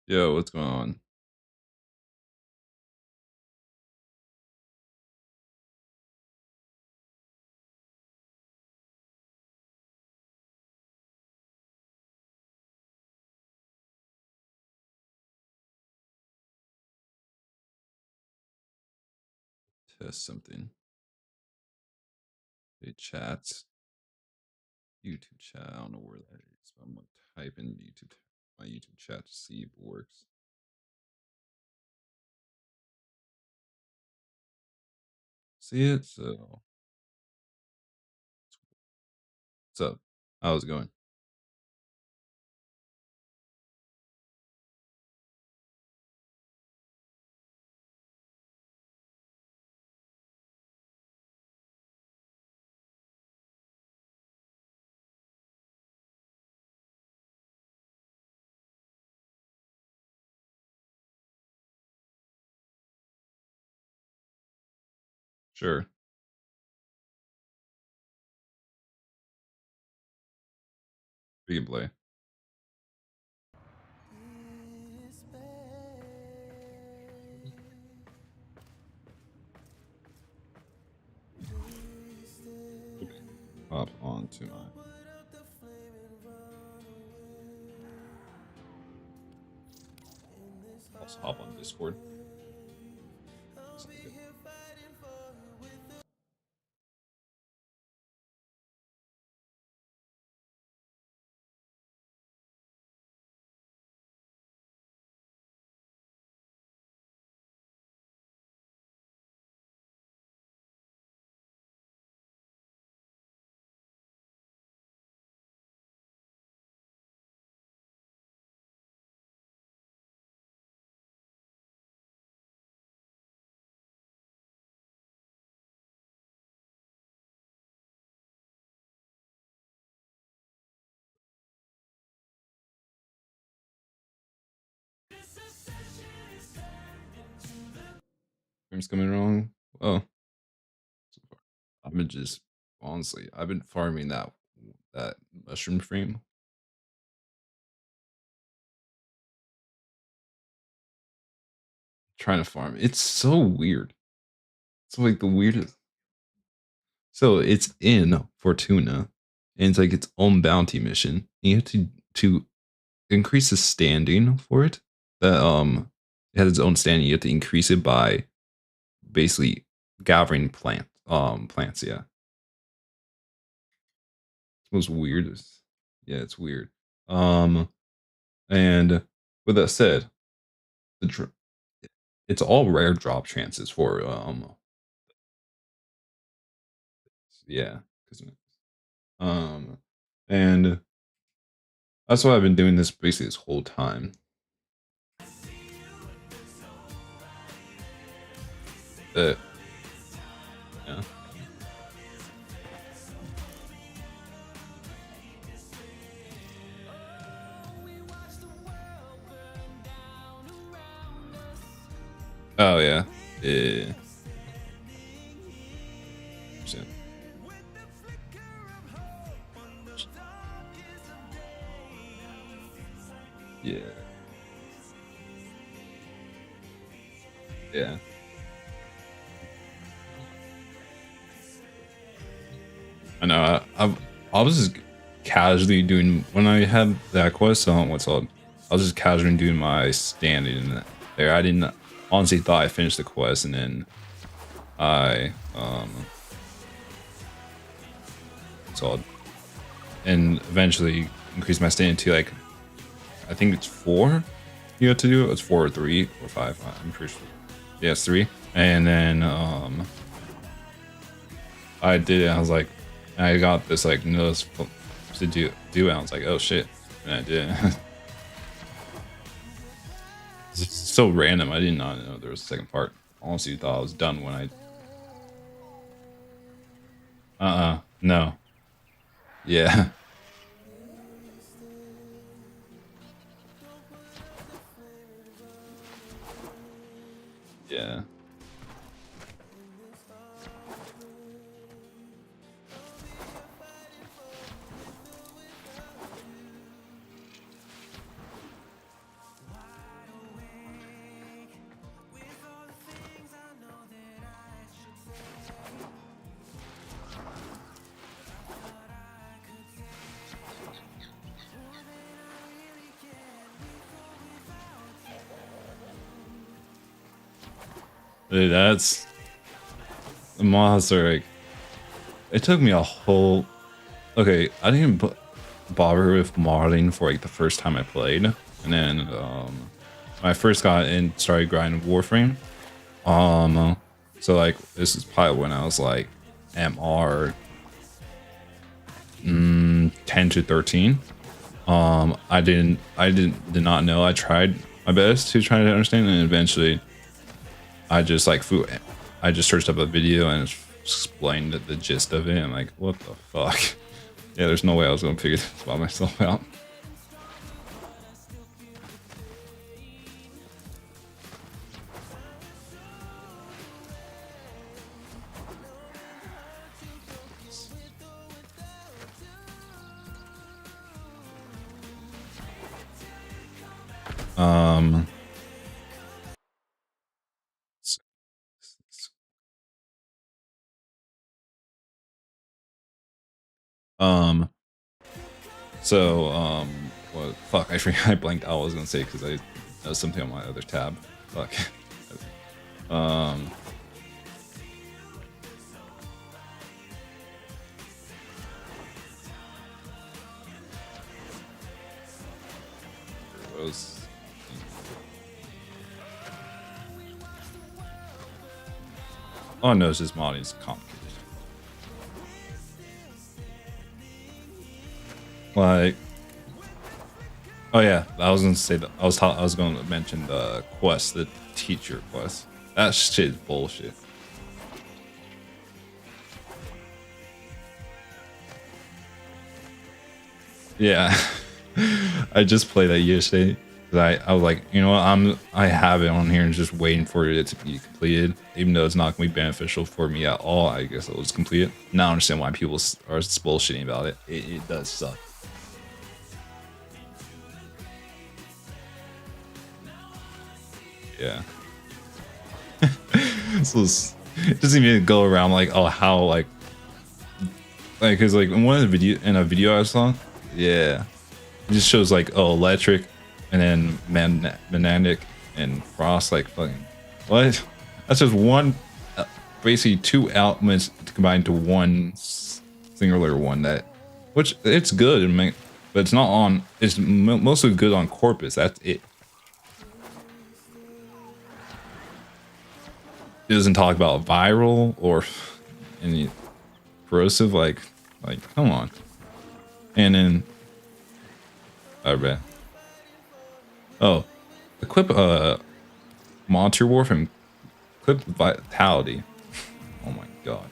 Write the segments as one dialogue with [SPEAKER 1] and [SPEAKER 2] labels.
[SPEAKER 1] Yo, what's going on? Test something. Hey, chats. YouTube chat. I don't know where that is, but I'm gonna type in my YouTube chat to see if it works. See it? So, what's up? How's it going? Sure. We can play. Okay. Hop on to my. Also hop on Discord. Sounds good. Frames coming wrong. Oh, so far. I've been just honestly, I've been farming that mushroom frame. Trying to farm. It's so weird. It's like the weirdest. So it's in Fortuna, and it's like its own bounty mission. You have to increase the standing for it. That it has its own standing. You have to increase it by basically gathering plants. Yeah, it's most weirdest. Yeah, it's weird. Um, and with that said, the it's all rare drop chances for yeah, 'cause, um, and that's why I've been doing this basically this whole time. Uh, yeah. Oh yeah. Yeah. Yeah. Yeah. Yeah. I know. I was just casually doing when I had that quest on what's up. I was just casually doing my standing in there. I didn't honestly thought I finished the quest and then I so and eventually increased my standing to like I think it's 4 you have to do it. It's 4 or 3 or 5. I'm pretty sure. Yeah, it's 3. And then I did it. I was like, I got this like notice to do it. I was like, oh shit, and I did it. It's so random. I did not know there was a second part. Honestly, thought I was done when I. No. Yeah. Yeah. Dude, that's the mods are like. It took me a whole. Okay, I didn't bother with modding for like the first time I played, and then when I first got in, started grinding Warframe. So like this is probably when I was like MR 10 to 13. I did not know. I tried my best to try to understand, and eventually I just like I just searched up a video and explained the gist of it. I'm like, what the fuck? Yeah, there's no way I was gonna figure this by myself out. Um, um, what? Fuck, I forgot. I blanked out what I was gonna say because I was something on my other tab. Fuck. um, what was? Oh no, it's just modding is complicated. Like, oh yeah, I was gonna say that I was going to mention the quest, the teacher quest. That shit is bullshit. Yeah, I just played that yesterday. I was like, you know what, I have it on here and just waiting for it to be completed, even though it's not gonna be beneficial for me at all. I guess I'll just complete it. Now I understand why people are bullshitting about it. It does suck. Yeah. So it doesn't even go around like, oh, how like because like in a video I saw, yeah, it just shows like, oh, electric, and then magnetic and frost. Like, fucking what? That's just one, basically two elements combined to one singular one. Which it's good, but it's not on. It's mostly good on Corpus. That's it. It doesn't talk about viral or any corrosive. Like come on. And then, I bet. Oh, equip monster warfare, equip vitality. Oh my god.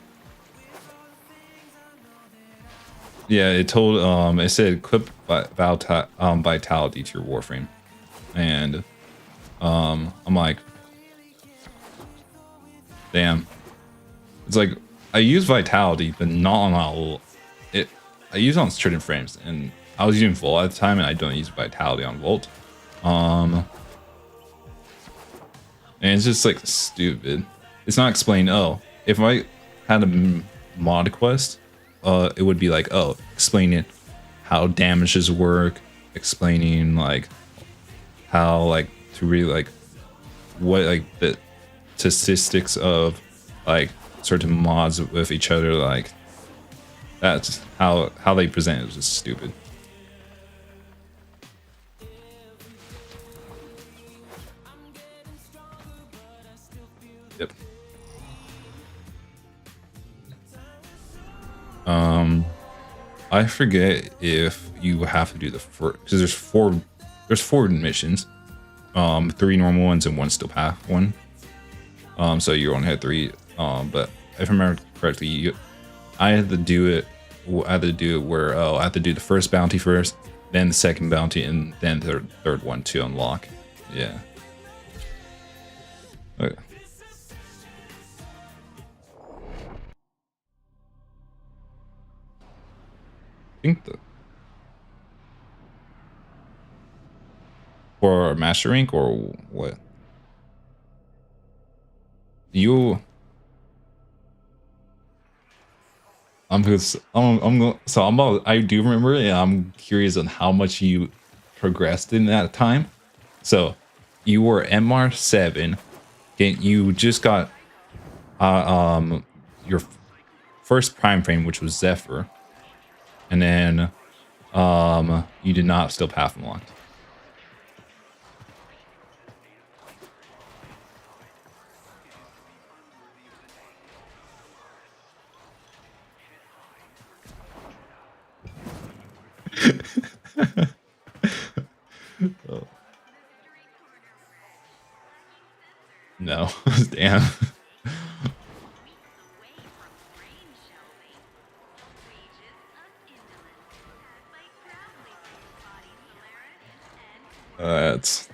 [SPEAKER 1] Yeah, it told it said equip vitality to your warframe, and I'm like, damn. It's like I use vitality, but not on all. I use it on certain frames, and I was using Volt at the time, and I don't use vitality on Volt. And it's just like stupid. It's not explained. Oh, if I had a mod quest, it would be like, oh, explaining how damages work, explaining like how like to really like what like the statistics of like certain mods with each other. Like that's how they present it was just stupid. Yep. I forget if you have to do the first, because there's four missions, 3 normal ones and 1 still path one. So you only had 3. But if I remember correctly, I had to do it where I had to do the first bounty first, then the second bounty, and then the third one to unlock. Yeah. Okay. I think for Master Rank or what? I do remember it, and I'm curious on how much you progressed in that time. So you were MR7, you just got your first prime frame, which was Zephyr, and then you did not still path unlocked. Oh. No, damn. That's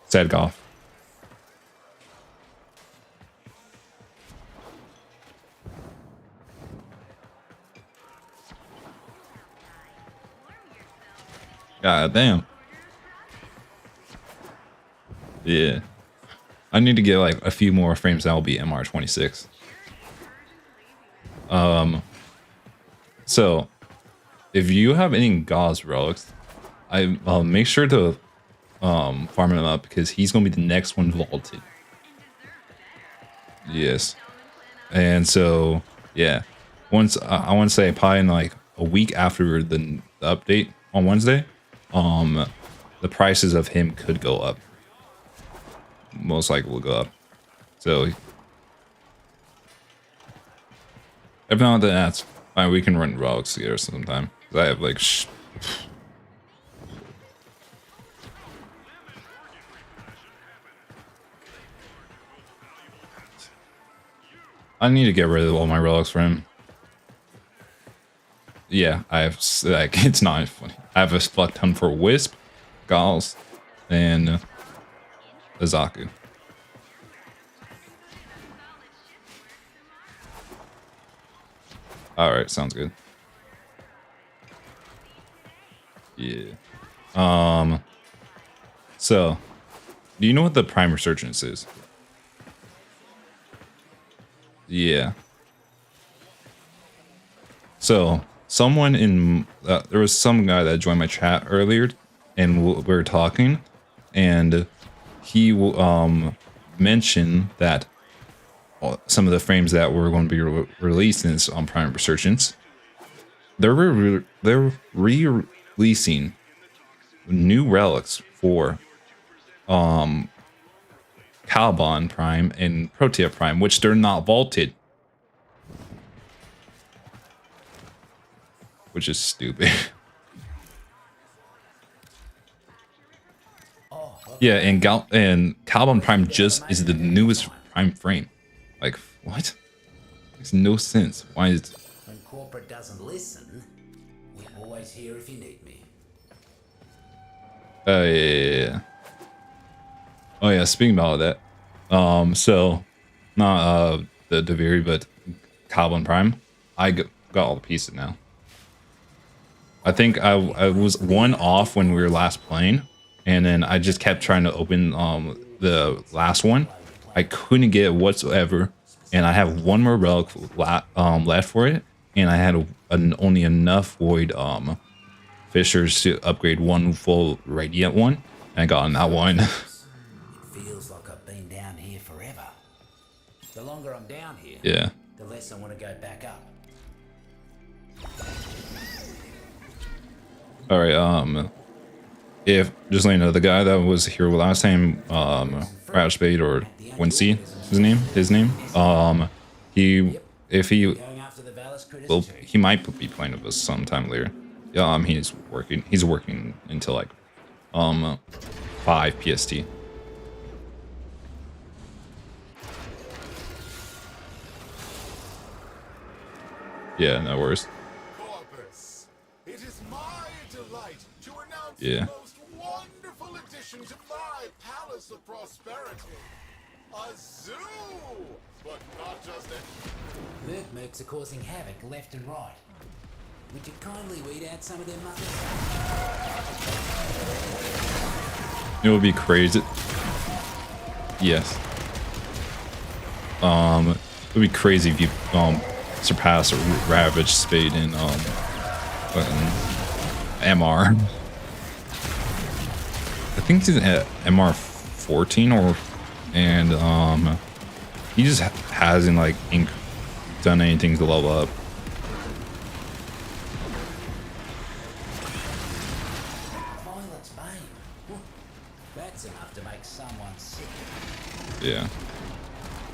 [SPEAKER 1] Shadxwfy. God damn. Yeah. I need to get like a few more frames. That'll be MR26. So if you have any Gauss relics, I'll make sure to farm him up because he's gonna be the next one vaulted. Yes. And so yeah. Once I want to say probably in like a week after the update on Wednesday, the prices of him could go up. Most likely will go up. So if not, then that's fine. We can run relics together sometime. I have like I need to get rid of all my relics for him. Yeah, I have like it's not funny. I have a fuck ton for Wisp, Gauss, and Azaku. Alright, sounds good. Yeah. So do you know what the Prime Resurgence is? Yeah. So someone in there was some guy that joined my chat earlier, and we were talking, and he mentioned that some of the frames that were going to be released in on Prime Resurgence, they're re-releasing new relics for Caliban Prime and Protea Prime, which they're not vaulted. Which is stupid. Yeah, and Caliban Prime just is the newest Prime frame. Like, what? Makes no sense. Why is it?
[SPEAKER 2] When corporate doesn't listen, we're always here if you need me.
[SPEAKER 1] Yeah. Oh yeah, speaking about that. So not the Deviri, but Caliban Prime. I got all the pieces now. I think I was one off when we were last playing, and then I just kept trying to open the last one. I couldn't get it whatsoever, and I have one more relic left for it, and I had only enough void fissures to upgrade one full radiant one, and I got on that one.
[SPEAKER 2] It feels like I've been down here forever. The longer I'm down here,
[SPEAKER 1] Yeah.
[SPEAKER 2] the less I want to go back up.
[SPEAKER 1] All right. If just letting you know, the guy that was here last time, Shadxwfy or Wincy, his name. He might be playing with us sometime later. Yeah. He's working until like 5 PST. Yeah, no worries.
[SPEAKER 3] It is my delight to announce
[SPEAKER 1] Yeah.
[SPEAKER 3] the most wonderful addition to my palace of prosperity. A zoo! But not just a...
[SPEAKER 2] Mercs are causing havoc left and right. Would you kindly weed out some of their mothers?
[SPEAKER 1] It would be crazy. Yes. It would be crazy if you surpass a Ravage Spade in MR. I think he's at MR 14 and he just hasn't like done anything to level up.
[SPEAKER 2] Violet's bane. That's enough to make someone sick.
[SPEAKER 1] Yeah.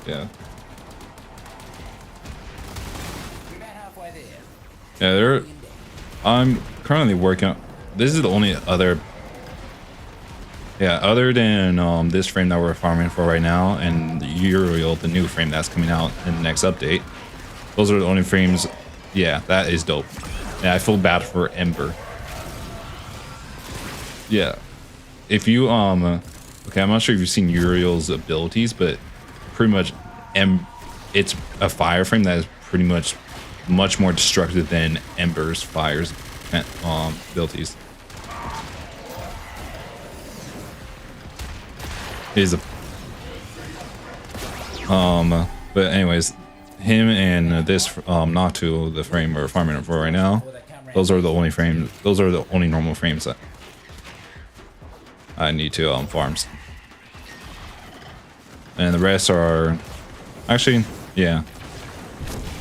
[SPEAKER 1] Yeah.
[SPEAKER 2] We're about halfway there.
[SPEAKER 1] Yeah, I'm currently working on, this is the only other, yeah, other than this frame that we're farming for right now and the Uriel, the new frame that's coming out in the next update. Those are the only frames. Yeah, that is dope. Yeah, I feel bad for Ember. Yeah. If you okay, I'm not sure if you've seen Uriel's abilities, but pretty much it's a fire frame that is pretty much more destructive than Ember's fire's abilities. Is a but anyways, him and this Natu, the frame we're farming for right now, those are the only frames, those are the only normal frames that I need to farm. And the rest are actually, yeah,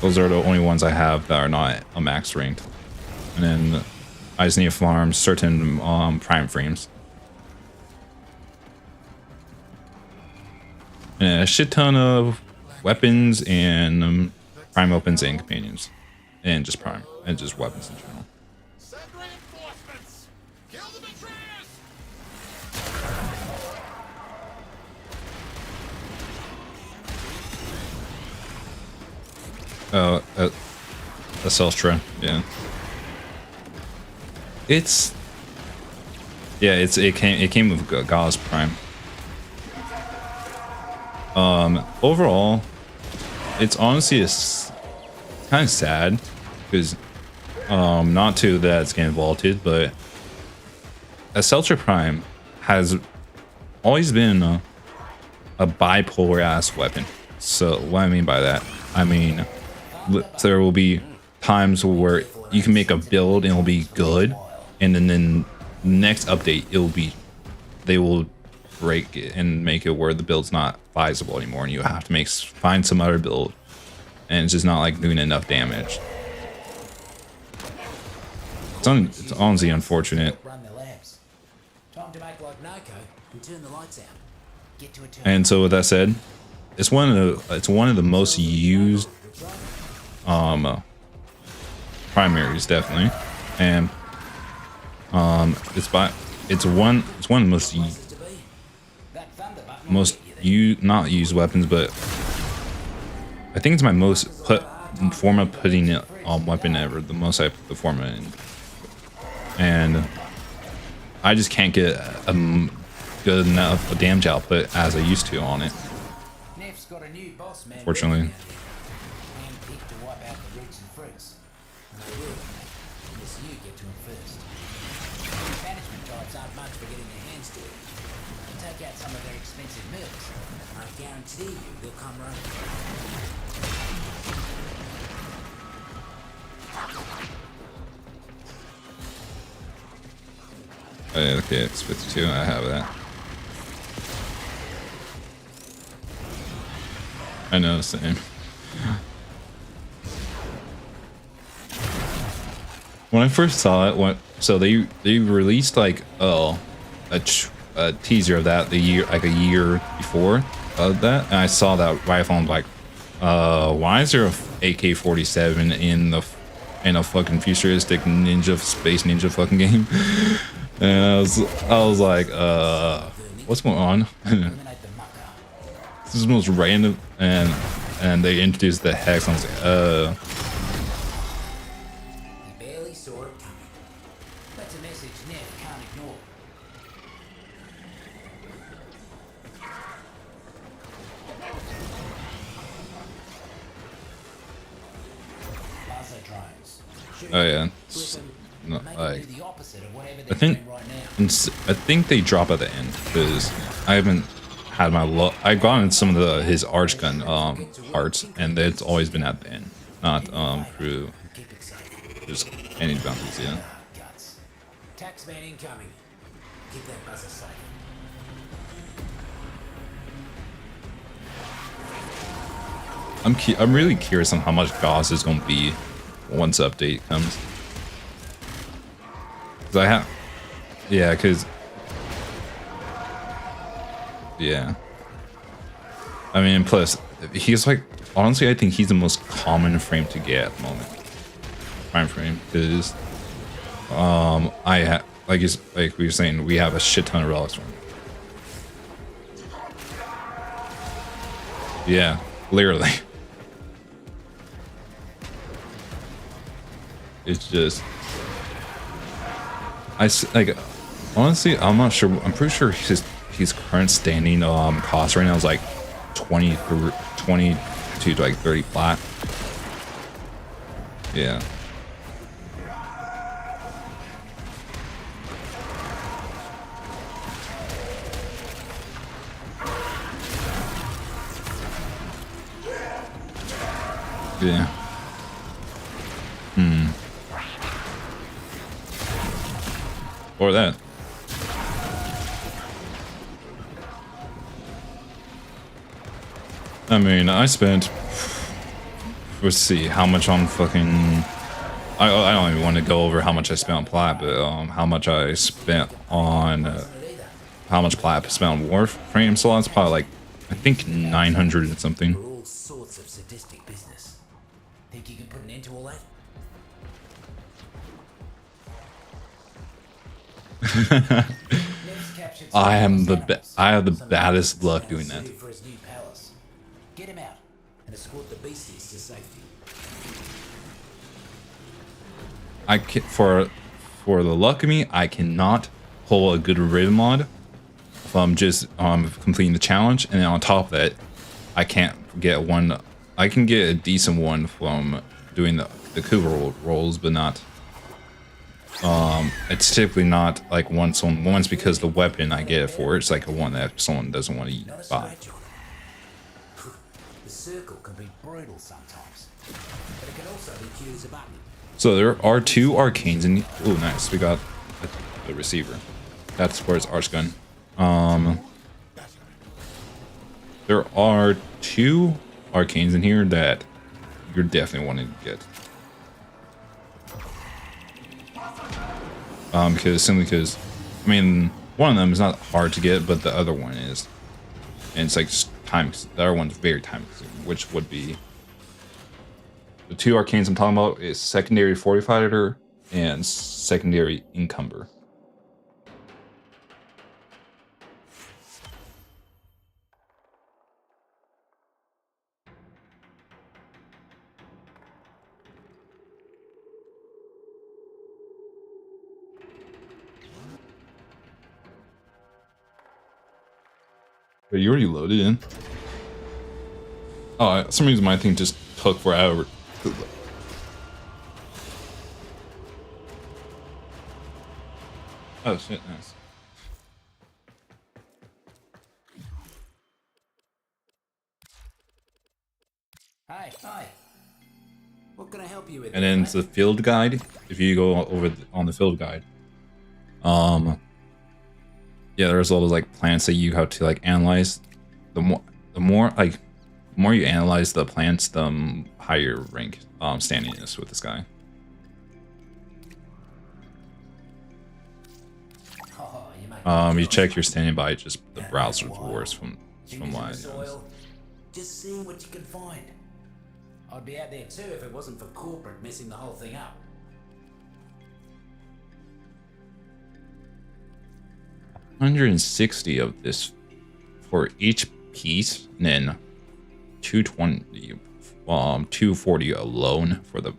[SPEAKER 1] those are the only ones I have that are not a max ranked. And then I just need to farm certain prime frames. And a shit ton of weapons and prime opens and companions. And just prime. And just weapons in general.
[SPEAKER 3] Send reinforcements! Kill the betrayers!
[SPEAKER 1] A Celstra, yeah. It came with Gauss Prime. Overall, it's honestly kind of sad because not to that it's getting vaulted, but a Celstra Prime has always been a bipolar ass weapon. So what I mean by that, I mean there will be times where you can make a build and it'll be good, and then the next update they will break it and make it where the build's not feasible anymore, and you have to find some other build, and it's just not like doing enough damage. It's honestly unfortunate.
[SPEAKER 2] Run the labs. Time to make like Narco and turn the lights out. Get to a turn.
[SPEAKER 1] And so with that said, it's one of the most used primaries, definitely, and it's one of the most not used weapons, but I think it's my most form of putting it on weapon ever. The most I put the form in, and I just can't get a good enough damage output as I used to on it.
[SPEAKER 2] Neff's got a new boss man.
[SPEAKER 1] Fortunately.
[SPEAKER 2] Handpicked to wipe out the roots and fruits. And they will, unless you get to him first. Management types aren't much for getting their hands dirty. Take out some of their expensive mills, and I guarantee you they'll come running.
[SPEAKER 1] Oh, yeah, okay, it's 52. I have that. I know, the same. When I first saw it, so they released like a teaser of that a year before of that, and I saw that rifle and I'm like, why is there a AK-47 in a fucking futuristic space ninja fucking game? And I was like, what's going on? This is the most random, and they introduced the hex. And I was like,
[SPEAKER 2] He barely saw it coming. That's a message Neff can't ignore. Laser drones. Shoot.
[SPEAKER 1] oh yeah, no,
[SPEAKER 2] Make
[SPEAKER 1] like
[SPEAKER 2] them do the opposite of whatever
[SPEAKER 1] I
[SPEAKER 2] they're
[SPEAKER 1] think
[SPEAKER 2] doing right now.
[SPEAKER 1] I think they drop at the end because I haven't had my luck. I've gotten some of his arch gun parts, and it's always been at the end, not through
[SPEAKER 2] Keep it safe.
[SPEAKER 1] just Any bounties, yeah.
[SPEAKER 2] Ah, guts. Taxman incoming. Keep that buzzer safe.
[SPEAKER 1] I'm really curious on how much Gauss is going to be once update comes. Cause I have, yeah, cause, yeah. I mean, plus he's like, honestly, I think he's the most common frame to get at the moment. Prime frame, because, I have, like we were saying, we have a shit ton of relics from him. Yeah, literally. It's just, like, honestly, I'm not sure. I'm pretty sure his current standing cost right now is like 20 to like 30 flat. Yeah. Yeah. Or that. I mean, I spent, let's see, how much on fucking, I don't even want to go over how much I spent on plat, but how much I spent on, how much plat I spent on Warframe slots, probably like, I think 900 and something.
[SPEAKER 2] For all sorts of sadistic business. Think you can put an end to all that?
[SPEAKER 1] I have the baddest luck doing that.
[SPEAKER 2] For his new palace. Get him out and escort the beasties to safety.
[SPEAKER 1] I can, for the luck of me, I cannot pull a good rhythm mod from just completing the challenge, and then on top of that, I can't get one. I can get a decent one from doing the Kuva rolls, but not. It's typically not like once because the weapon I get it for it's like a one that someone doesn't want to buy.
[SPEAKER 2] The circle can be brutal sometimes, but it can also be cute as a button.
[SPEAKER 1] So there are 2 arcanes in. Oh, nice. We got the receiver. That's where it's arch gun. There are 2 arcanes in here that you're definitely wanting to get. Because I mean, one of them is not hard to get, but the other one is, and it's like time. The other one's very time consuming, which would be the 2 arcanes I'm talking about is secondary fortifier and secondary encumber. Are you already loaded in? Oh, for some reason my thing just took forever. Oh shit, nice.
[SPEAKER 2] Hi. What can I help you with?
[SPEAKER 1] And then it's the field guide. If you go over on the field guide, yeah, there's all those like plants that you have to like analyze. The more you analyze the plants, the higher rank standing is with this guy. You check your standing by just the browser's worse from what I noticed.
[SPEAKER 2] Just see what you can find. I'd be out there too if it wasn't for corporate messing the whole thing up.
[SPEAKER 1] 160 of this for each piece, and then 220, 240 alone for the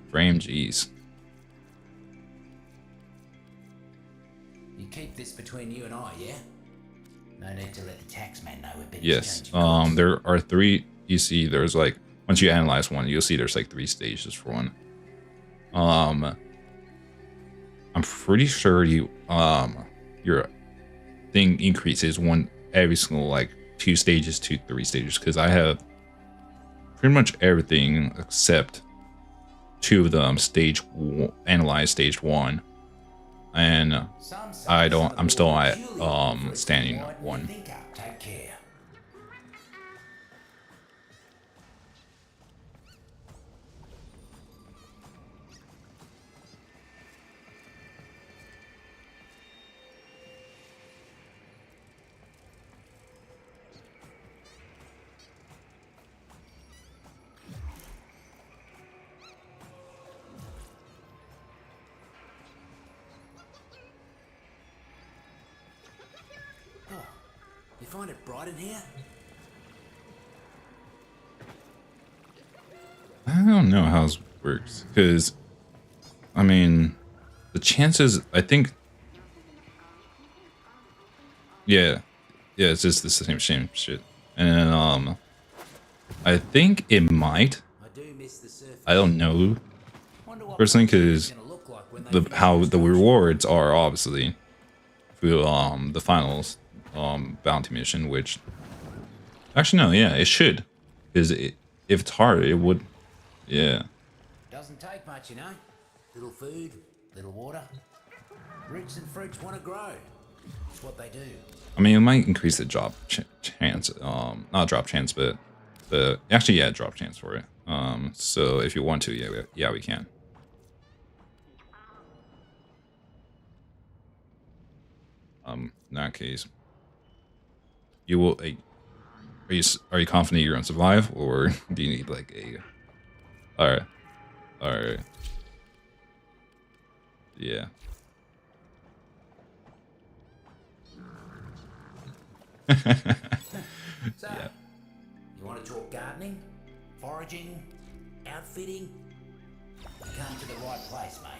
[SPEAKER 1] frame. Jeez.
[SPEAKER 2] You keep this between you and I, yeah? No need to let the taxman know we've been
[SPEAKER 1] Yes.
[SPEAKER 2] exchanging calls.
[SPEAKER 1] There are 3. You see, there's like once you analyze one, you'll see there's like 3 stages for one. I'm pretty sure your thing increases every single like 2 stages to 3 stages, because I have pretty much everything except two of them analyze stage 1, and I'm still at standing 1.
[SPEAKER 2] Take care. You find it bright in here?
[SPEAKER 1] I don't know how this works, because I mean, the chances, I think, yeah, it's just the same shit, and I think it might.
[SPEAKER 2] I do miss the surface.
[SPEAKER 1] I don't know
[SPEAKER 2] Wonder what
[SPEAKER 1] personally,
[SPEAKER 2] it's
[SPEAKER 1] because
[SPEAKER 2] gonna look like when they
[SPEAKER 1] how
[SPEAKER 2] finish
[SPEAKER 1] the
[SPEAKER 2] this.
[SPEAKER 1] rewards are obviously for the finals bounty mission, which actually no, yeah, it should, because if it's hard, it would, yeah.
[SPEAKER 2] Doesn't take much, you know. Little food, little water. Roots and fruits want to grow. It's what they do.
[SPEAKER 1] I mean, it might increase the drop chance, not drop chance, but actually, yeah, drop chance for it. So if you want to, yeah, we can. In that case, you will. Are you confident you're gonna survive, or do you need like a? All right, yeah.
[SPEAKER 2] So, you want to talk gardening, foraging, outfitting? You come to the right place, mate.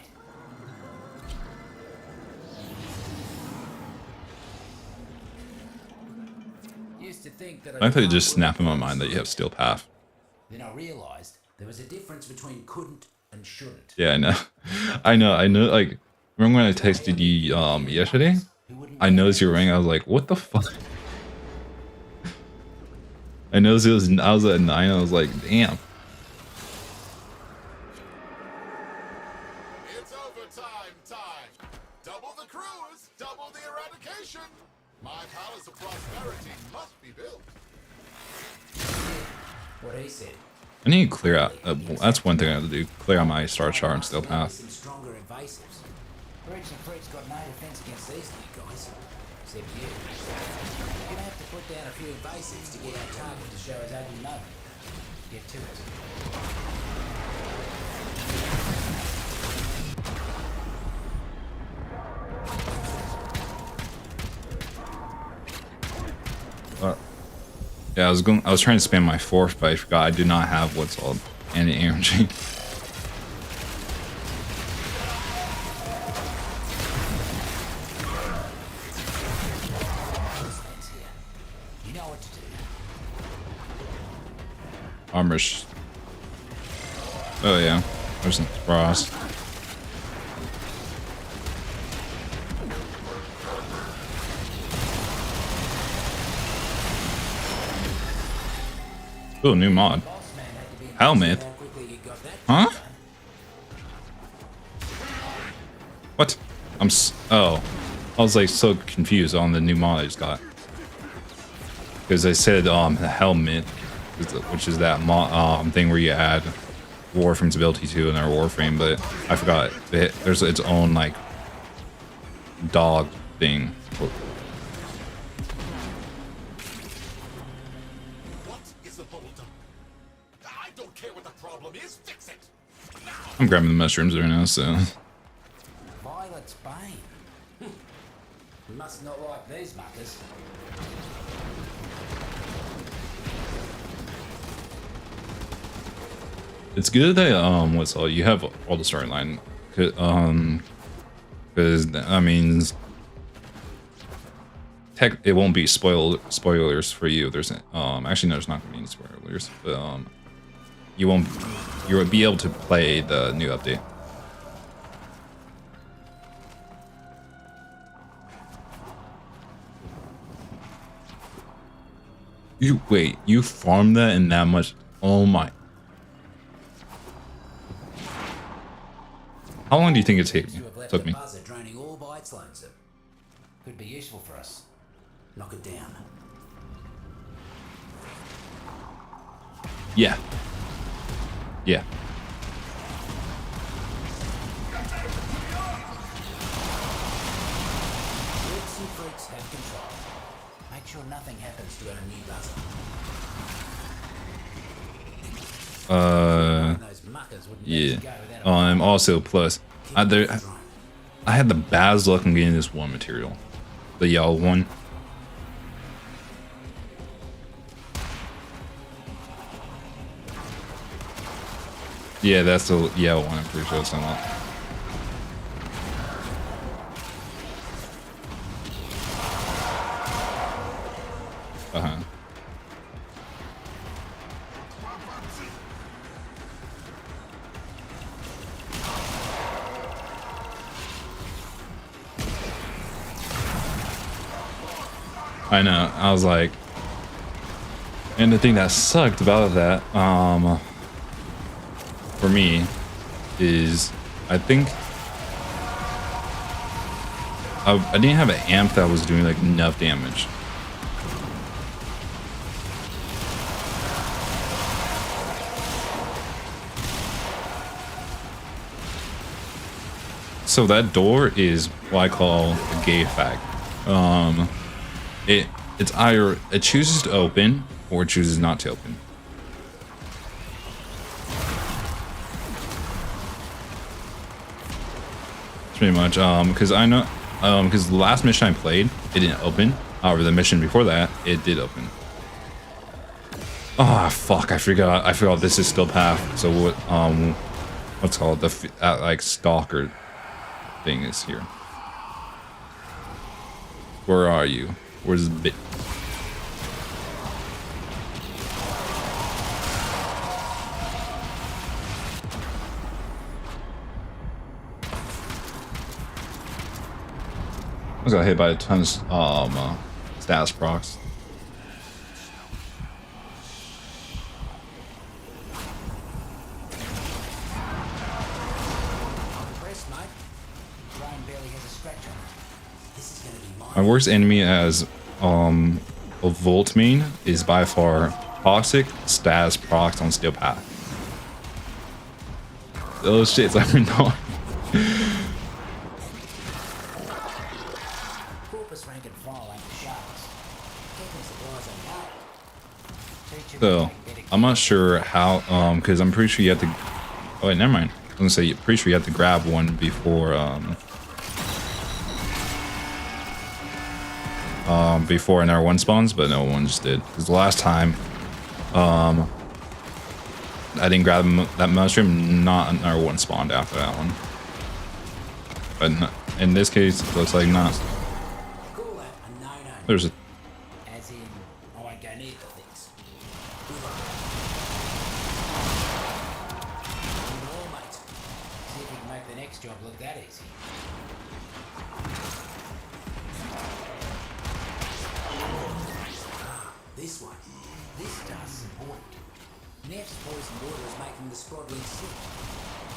[SPEAKER 2] Used to think that
[SPEAKER 1] I thought it just snapped in my mind that you have steel path.
[SPEAKER 2] Then I realised there was a difference between couldn't and shouldn't.
[SPEAKER 1] Yeah, I know, I know. Like, remember when I texted you yesterday? I noticed you were ring. I was like, what the fuck? I noticed I was at 9. I was like, damn.
[SPEAKER 3] It's overtime time. Double the crews, double the eradication. My palace of prosperity must be built.
[SPEAKER 2] What he said.
[SPEAKER 1] I need to clear out. That's one thing I have to do. Clear out my star chart and steel path.
[SPEAKER 2] Some stronger invasives. Roots and fruits got no defense against these new guys. Except you. You're gonna have to put down a few invasives to get our target to show his ugly mother. Get to it.
[SPEAKER 1] Yeah, I was trying to spam my fourth, but I forgot I do not have what's called anti-energy.
[SPEAKER 2] You know what to do.
[SPEAKER 1] Armor. Oh yeah, there's some frost. Ooh, new mod. Helmet. Huh? What? Oh. I was like so confused on the new mod I just got. Because I said the helmet, which is that mod thing where you add Warframe's ability to another Warframe, but I forgot there's its own like dog thing. I'm grabbing the mushrooms right now, so.
[SPEAKER 2] Violet's Bane. We must not like these muckers.
[SPEAKER 1] It's good that what's all you have all the storyline, because that means it won't be spoilers for you. There's actually no, there's not gonna be any spoilers, but you'll be able to play the new update. You farmed that in that much? Oh my. How long do you think it
[SPEAKER 2] Seems to have left
[SPEAKER 1] took
[SPEAKER 2] a
[SPEAKER 1] me?
[SPEAKER 2] buzzer draining all by its lonesome. Could be useful for us. Knock it down.
[SPEAKER 1] Yeah. Yeah.
[SPEAKER 2] Roots and freaks have control. Make sure nothing happens to our new buzzer. Those muckers wouldn't let
[SPEAKER 1] Yeah.
[SPEAKER 2] us go without a
[SPEAKER 1] Also, plus, I had the bad luck in getting this one material, the yellow one. Yeah, that's the yellow one. I'm pretty sure it's not. Uh-huh. I know. I was like, and the thing that sucked about that, for me, is I think I didn't have an amp that was doing like enough damage. So that door is what I call a gay fag. It's either it chooses to open or it chooses not to open. Pretty much, because I know, because the last mission I played, it didn't open. However, the mission before that, it did open. Ah, fuck! I forgot this is still path. So what? What's called the like stalker thing is here. Where are you? Where's the bit? I got hit by a ton of status procs.
[SPEAKER 2] press, mate. Ryan barely has a scratch on it. This is gonna be mine.
[SPEAKER 1] My worst enemy as a Volt main is by far Toxic status procs on Steel Path. Those shits are annoying.
[SPEAKER 2] Corpus rank and file ain't the sharpest. Keeping supplies on low. Teach 'em to
[SPEAKER 1] So
[SPEAKER 2] make better
[SPEAKER 1] I'm not sure how, because I'm pretty sure you have to. Oh wait, never mind. I was gonna say, pretty sure you have to grab one before another one spawns, but no one just did. Because the last time, I didn't grab that mushroom, not another one spawned after that one. But in this case, it looks like not.
[SPEAKER 2] Call that a no-no.
[SPEAKER 1] There's a.
[SPEAKER 2] As in, I won't go near the things. Well, mate. See if you can make the next job look that easy. This one. This does important. Neff's poison water is making the Sprodlings sick.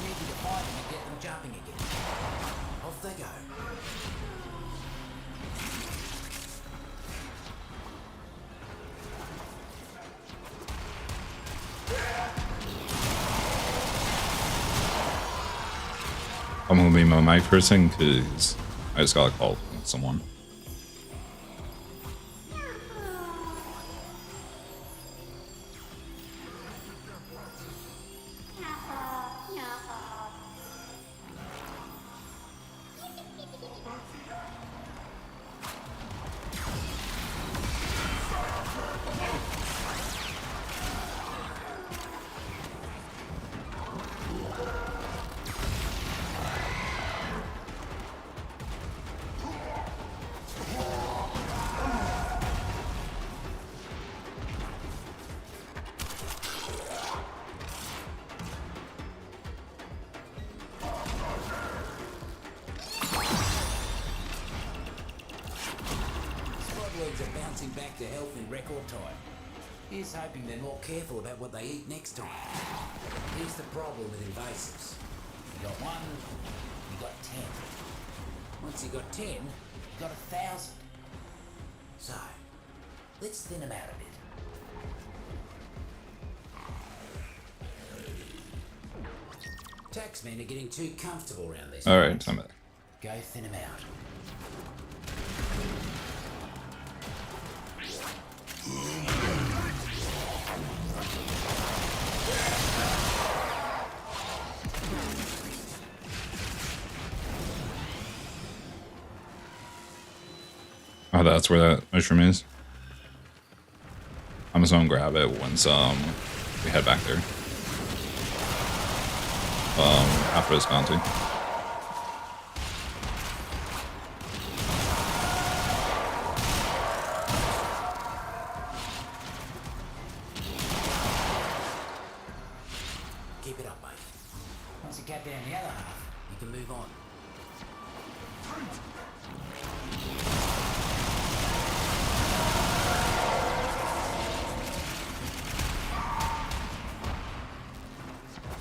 [SPEAKER 2] Need you to find them and get them jumping again. Off they go.
[SPEAKER 1] I'm gonna be my mic person because I just got a call from someone.
[SPEAKER 2] Sprodlings are bouncing back to health in record time. Here's hoping they're more careful about what they eat next time. Here's the problem with invasives. You got 1, you got 10. Once you got 10, you got 1,000. So, let's thin them out a bit. Taxmen are getting too comfortable around this.
[SPEAKER 1] Alright, I'm back.
[SPEAKER 2] Go thin them out.
[SPEAKER 1] Oh, that's where that mushroom is. I'm just gonna grab it once we head back there. After this bounty.
[SPEAKER 2] Keep it up, mate. Once you cut down the other half, you can move on.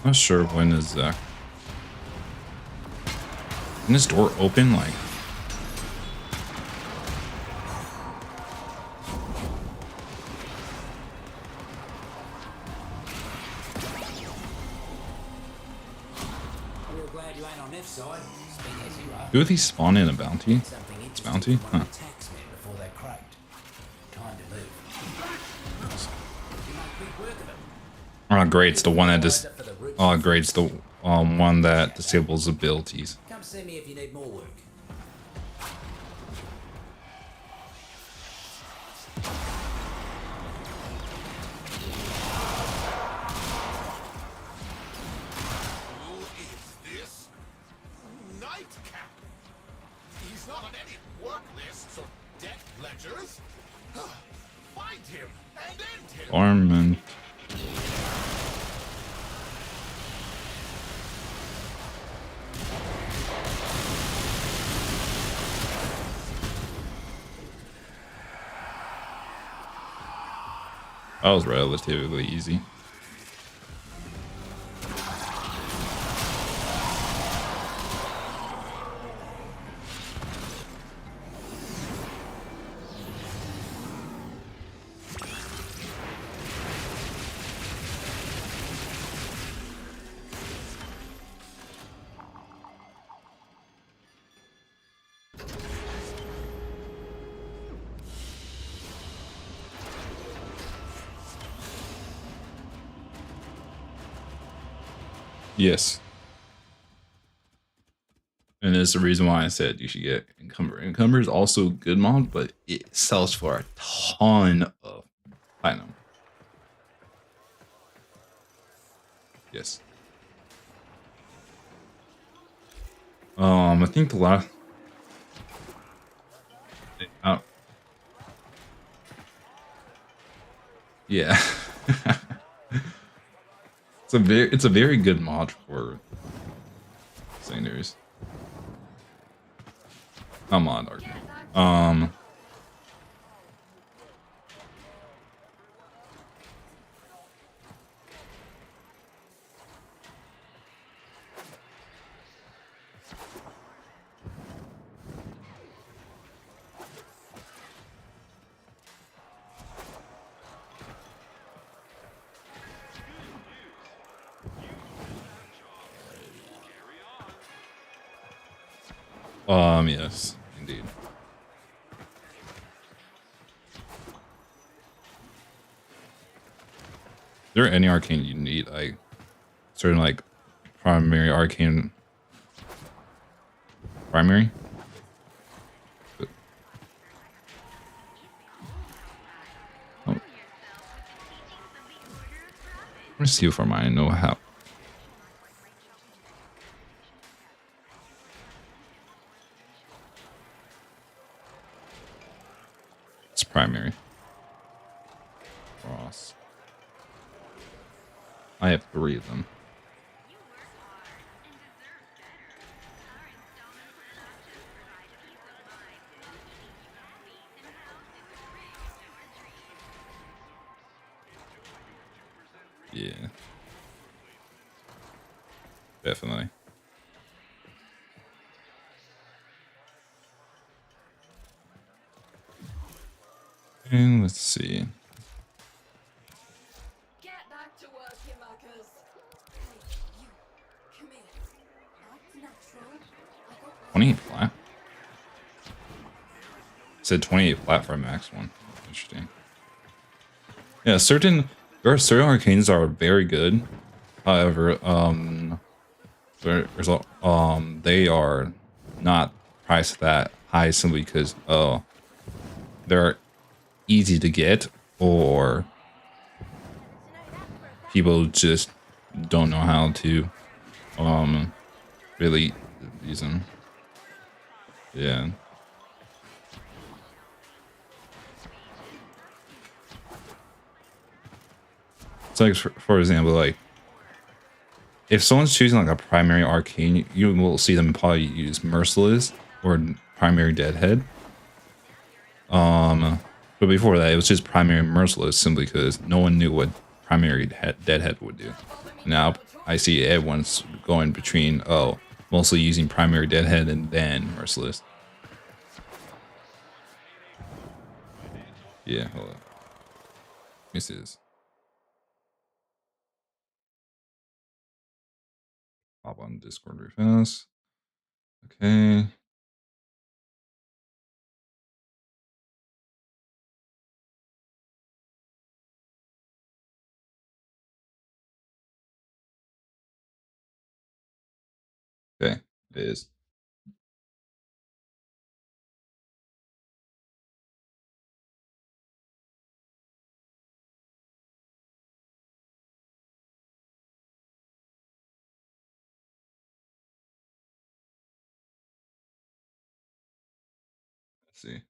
[SPEAKER 1] Not sure when is that. Can this door open? Like,
[SPEAKER 2] I'm real glad you ain't on this side. Speak as you are.
[SPEAKER 1] do these spawn in a bounty?
[SPEAKER 2] Something
[SPEAKER 1] It's
[SPEAKER 2] interesting
[SPEAKER 1] bounty?
[SPEAKER 2] from one
[SPEAKER 1] Huh.
[SPEAKER 2] of the taxmen before they're cracked. Time to move. You make quick work of it.
[SPEAKER 1] Oh, great! It's the one that just. Oh, great! It's the one that disables abilities.
[SPEAKER 2] Come see me if you need more work.
[SPEAKER 3] Who is this? Nightcap! He's not on any work lists or debt ledgers. Find him and end him!
[SPEAKER 1] Armament. That was relatively easy. Yes. And it's the reason why I said you should get Encumber. Encumber is also a good mod, but it sells for a ton of platinum. Yes. I think the last. Yeah. It's a very good mod for secondaries. Not mod arc. Yes, indeed. Is there any arcane you need? Like certain like primary arcane primary? Oh. Let's see if I know how. It's primary. Cross. I have 3 of them. Yeah. Definitely. And let's see.
[SPEAKER 4] Get back to work, you muckers. Hey, you. Come here. That's natural. I got
[SPEAKER 1] 28 flat. Said 28 flat for a max one. Interesting. Yeah, there are certain arcanes that are very good. However, they are not priced that high simply because they're easy to get or people just don't know how to really use them. Yeah. So like for example, like if someone's choosing like a primary arcane, you will see them probably use Merciless or primary Deadhead. But before that, it was just primary Merciless simply because no one knew what primary Deadhead would do. Now I see everyone's going between mostly using primary Deadhead and then Merciless. Yeah, hold on. Let me see this. Hop on Discord real fast. Okay. Okay. It is. Let's see.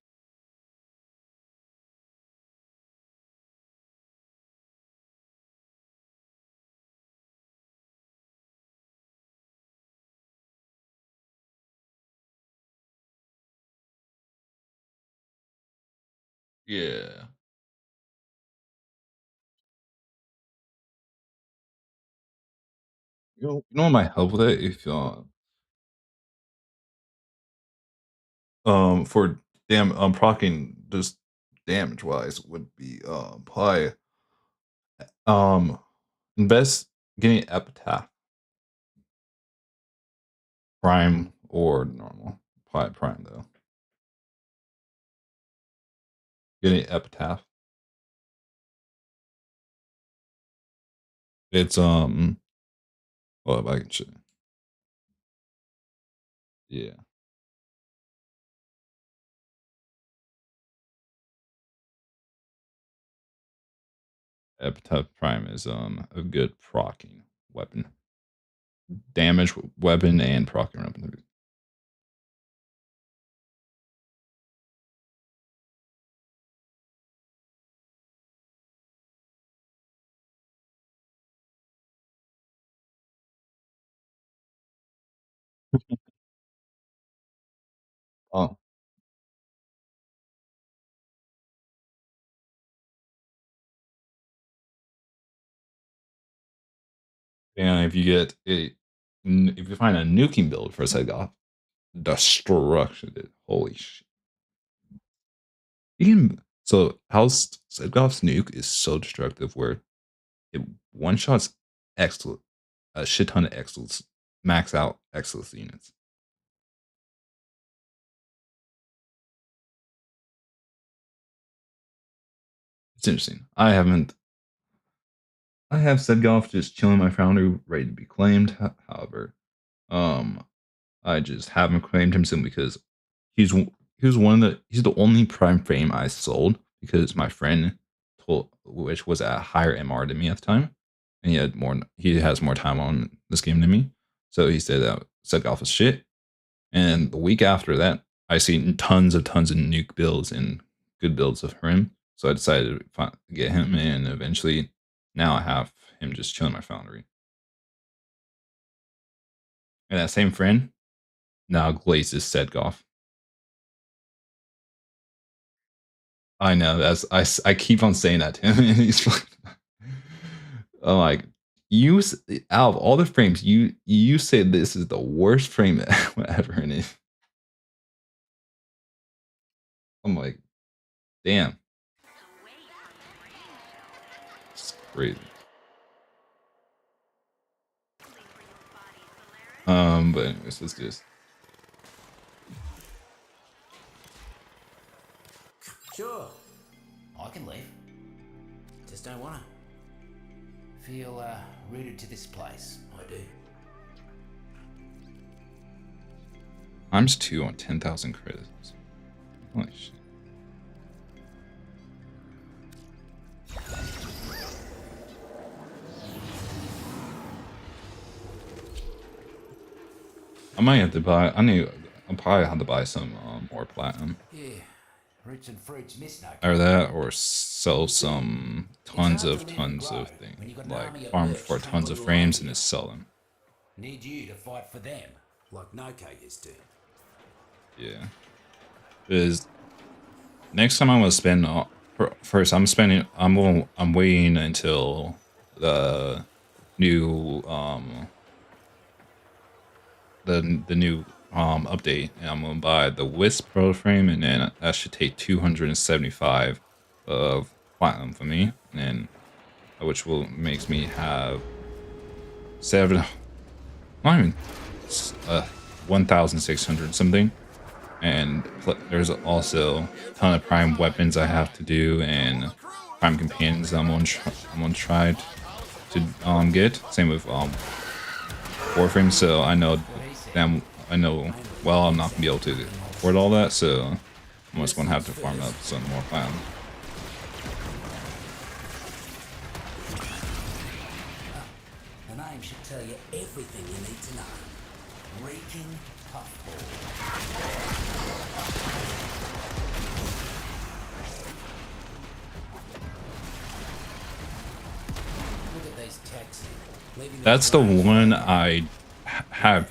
[SPEAKER 1] Yeah. You know what might help with it if for procking just damage wise would be probably um invest getting epitaph prime or normal probably prime though getting epitaph it's well if I can show yeah epitaph prime is a good procking weapon damage weapon and procking weapon. Oh, and if you get if you find a nuking build for Sega, destruction, dude. Holy shit. You can, so House Sedgov's nuke is so destructive where it one shots excellent a shit ton of excellence max out excellence units. It's interesting. I have Sedgov just chilling my foundry ready to be claimed. However, um I just haven't claimed him simply because he's he's the only prime frame I sold because my friend told which was at a higher MR than me at the time, and he has more time on this game than me, so he said that set golf is shit. And the week after that, I seen tons of nuke builds and good builds of him, so I decided to get him, and eventually now I have him just chilling my foundry. And that same friend now glazes set golf. I know I keep on saying that to him, and he's like, I'm like, out of all the frames, you say this is the worst frame ever, and I'm like, damn. crazy. But anyways, let's do this.
[SPEAKER 2] Sure, I can leave. Just don't wanna. Feel rooted to this place. I do.
[SPEAKER 1] Times 2 on 10,000 credits. Holy shit. I might have to buy. I'll probably have to buy some more platinum.
[SPEAKER 2] Yeah, roots and fruits miss no.
[SPEAKER 1] Or that, or sell some tons of things, like farm for tons of frames and just sell them.
[SPEAKER 2] Need you to fight for them, like Noko used to.
[SPEAKER 1] Yeah. Because next time I'm gonna spend. First, I'm spending. I'm waiting until the new the new update, and I'm gonna buy the Wisp Pro frame, and then that should take 275 of platinum for me, and which will makes me have 1,600 something. And there's also a ton of prime weapons I have to do, and prime companions I'm gonna try to get. Same with Warframe, so I know I'm not gonna be able to afford all that, so I'm just gonna have to farm up some more platinum.
[SPEAKER 2] The name should tell you everything you need to know. Reeking Puffball. Look at these texts.
[SPEAKER 1] That's the one I have.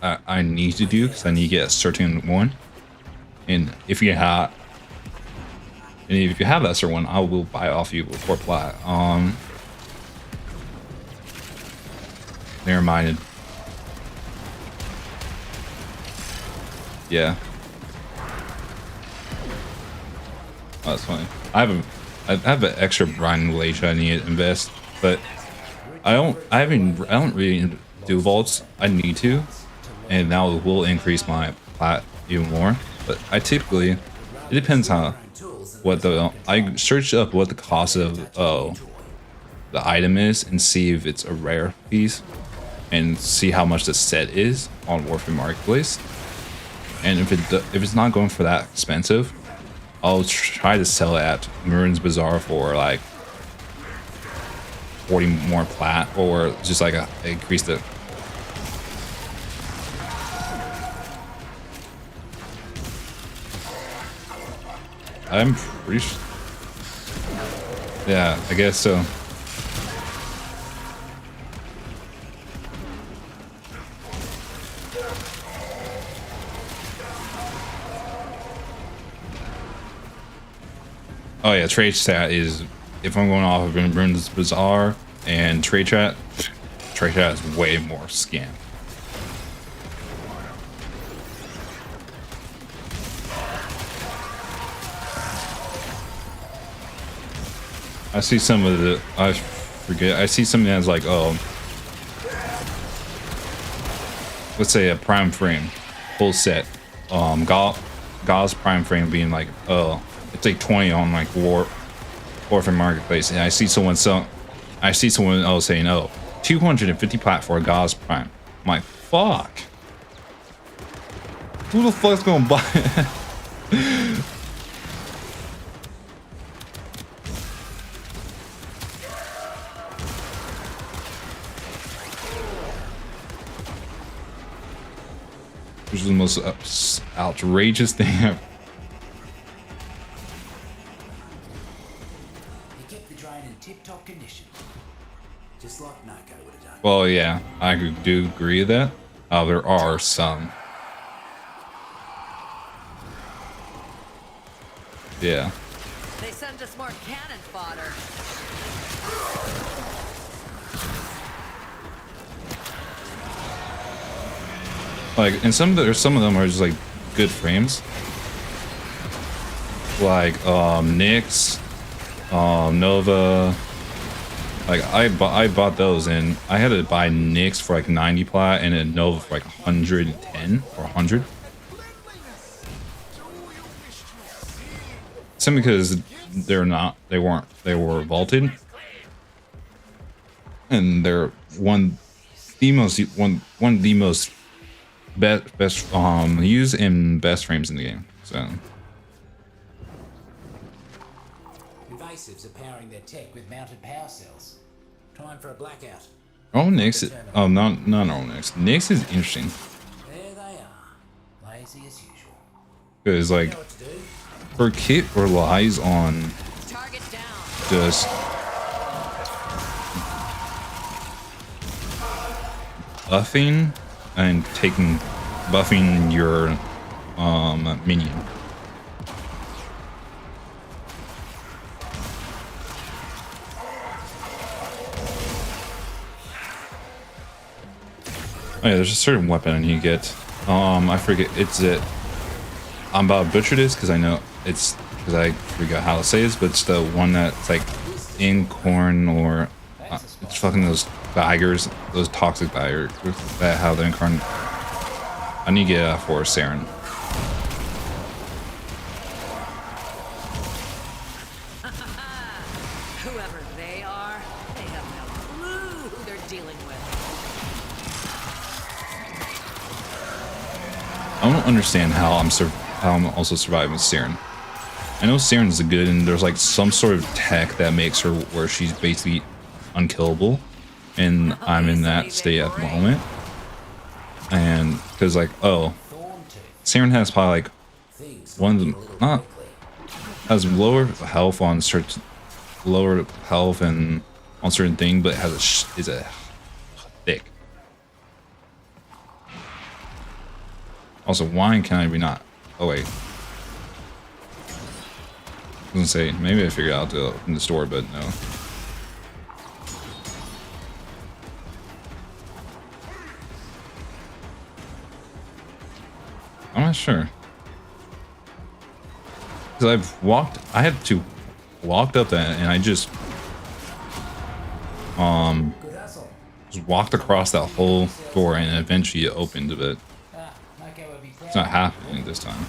[SPEAKER 1] I need to do because I need to get a certain one, and if you have that certain one, I will buy off you before plat. Never mind. Yeah. Oh, that's funny. I have an extra brine glacier I need to invest, but I don't really do vaults. I need to, and now it will increase my plat even more. But I typically, it depends on I search up what the cost of the item is and see if it's a rare piece, and see how much the set is on Warframe Marketplace. And if it's not going for that expensive, I'll try to sell it at Maroon's Bazaar for like 40 more plat, or just like increase the. I'm pretty sure. Yeah, I guess so. Oh yeah, trade chat is, if I'm going off of Maroon's Bazaar and trade chat is way more scam. I see some of the, I see something that's like, oh, let's say a prime frame, full set, Gauze prime frame being like, oh, it's like 20 on like Warframe Marketplace, and I see someone else saying, oh, 250 plat for a Gauze prime. I'm like, fuck. Who the fuck's gonna buy it? Which is the most outrageous thing ever.
[SPEAKER 2] He kept the drain in tip-top condition, just like Noko would have done.
[SPEAKER 1] Well, yeah, I do agree with that. There are some. Yeah.
[SPEAKER 5] They sent us more cannon fodder.
[SPEAKER 1] Like, and some of them are just like good frames. Like Nyx, Nova, Like I bought those and I had to buy Nyx for like 90 plat and a Nova for like 110 or 100. Simply because they were vaulted, and they're one of the most best used and best frames in the game. So
[SPEAKER 2] Evasives are powering their tech with mounted power cells. Time for a blackout.
[SPEAKER 1] oh Nyx, oh not all Nyx. Nyx is interesting
[SPEAKER 2] There they are. Lazy as usual.
[SPEAKER 1] because like
[SPEAKER 2] Know what to do?
[SPEAKER 1] her kit relies on
[SPEAKER 5] Target down.
[SPEAKER 1] just buffing and buffing your minion. Oh yeah, there's a certain weapon you get. I forget. It's it. I'm about to butcher this because I know it's because I forgot how to say this, but it's the one that's like in corn or it's fucking those baggers, those toxic baggers that have the incarnate. I need to get for Saren.
[SPEAKER 5] Whoever they are, they have no clue who they're dealing with.
[SPEAKER 1] I don't understand how I'm also surviving Saren. I know Saren's good, and there's like some sort of tech that makes her where she's basically unkillable, and I'm in that state at the moment. And because like, oh, Saren has probably like one of them not has lower health on certain and on certain thing, but is a thick. Also, why can I be not? Oh wait. I was gonna say, maybe I figured out to open the store, but no. I'm not sure. Because I had to walked up that and I just
[SPEAKER 2] Good hustle.
[SPEAKER 1] walked across that whole door and eventually it opened, but
[SPEAKER 2] Mako will be proud.
[SPEAKER 1] it's not happening this time.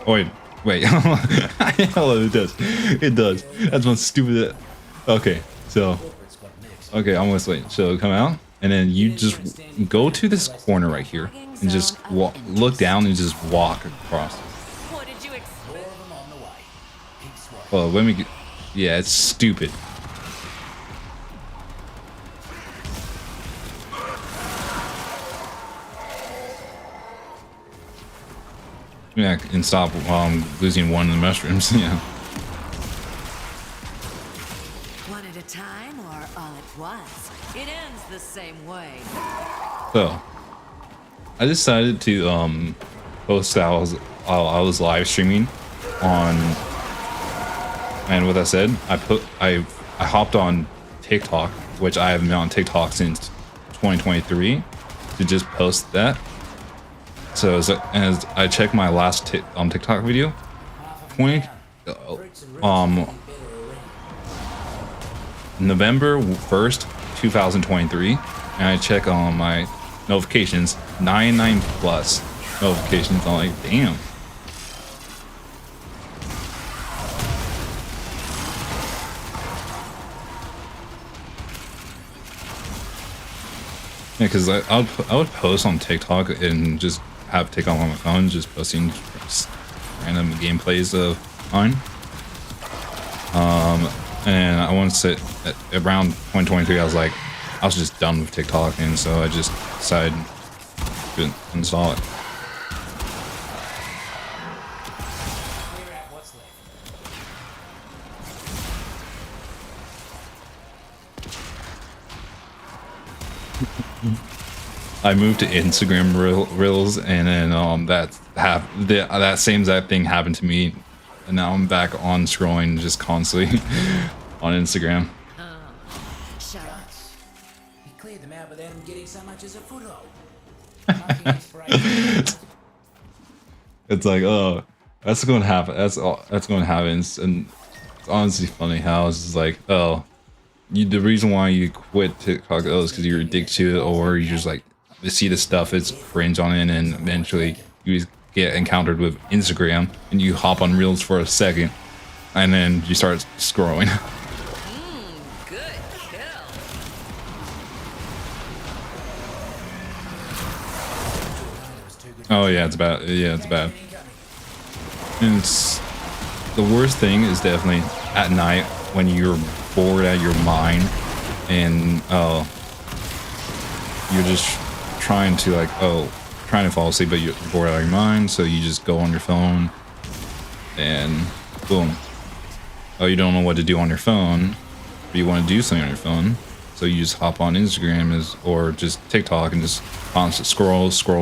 [SPEAKER 1] Oh wait, hello, it does. It does. That's one stupid. Okay, so
[SPEAKER 2] Corporate's got next.
[SPEAKER 1] okay, I'm gonna wait. So come out, and then you just go to this corner right here, and just look down and just walk across.
[SPEAKER 5] What did you expect?
[SPEAKER 2] More of them on the way. Keep swatting.
[SPEAKER 1] Well, let me get. Yeah, it's stupid. Yeah, and stop while I'm losing one of the mushrooms. Yeah.
[SPEAKER 5] One at a time or all at once? It ends the same way.
[SPEAKER 1] So, I decided to post that I was live streaming on, and with that said, I hopped on TikTok, which I haven't been on TikTok since 2023, to just post that. So as I checked my last TikTok video, 20 November 1st, 2023, and I check on my notifications, 99 plus notifications. I'm like, damn. Yeah, because I would post on TikTok and just have TikTok on my phone, just posting random gameplays of mine. And I want to say at around 2023, I was just done with TikTok, and so I just decided to install it.
[SPEAKER 2] Clear out what's left.
[SPEAKER 1] I moved to Instagram Reels, and then that same exact thing happened to me, and now I'm back on scrolling just constantly on Instagram.
[SPEAKER 5] Shut up.
[SPEAKER 2] He cleared them out without him getting so much as a foothold. Marking inspiration.
[SPEAKER 1] It's like, oh, that's going to happen. That's going to happen, and it's honestly funny how it's just like, oh, the reason why you quit TikTok is because you're addicted to it, or you just like to see the stuff it's cringe on it, and eventually you just get encountered with Instagram and you hop on Reels for a second, and then you start scrolling.
[SPEAKER 5] Good kill.
[SPEAKER 1] Oh yeah, it's bad. Yeah, it's bad. And it's the worst thing is definitely at night when you're bored out of your mind, and you're just trying to trying to fall asleep, but you're bored out of your mind, so you just go on your phone, and boom. Oh, you don't know what to do on your phone, but you want to do something on your phone, so you just hop on Instagram or just TikTok and just constant scroll.
[SPEAKER 2] Like I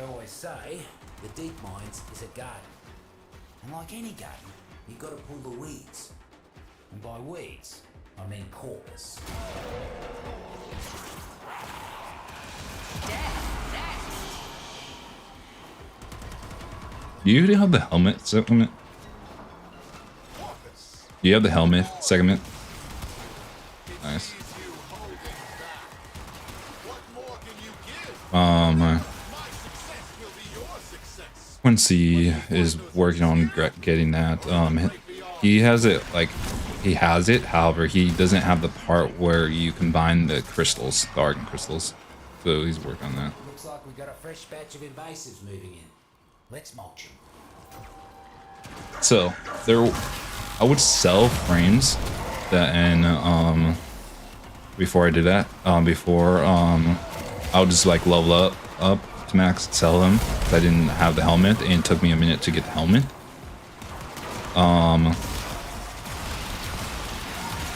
[SPEAKER 2] always say, the deep mines is a garden. And like any garden, you've got to pull the weeds. And by weeds, I mean corpus.
[SPEAKER 1] Do you have the helmet segment? Do you have the helmet segment? Nice. Quincy is working on getting that. He has it however, he doesn't have the part where you combine the crystals, the argon crystals. So he's working on that.
[SPEAKER 2] Looks like we've got a fresh batch of invasives moving in. Let's mulch them.
[SPEAKER 1] So I would sell frames that, and before I did that, I would just like level up to max and sell them. I didn't have the helmet, and it took me a minute to get the helmet.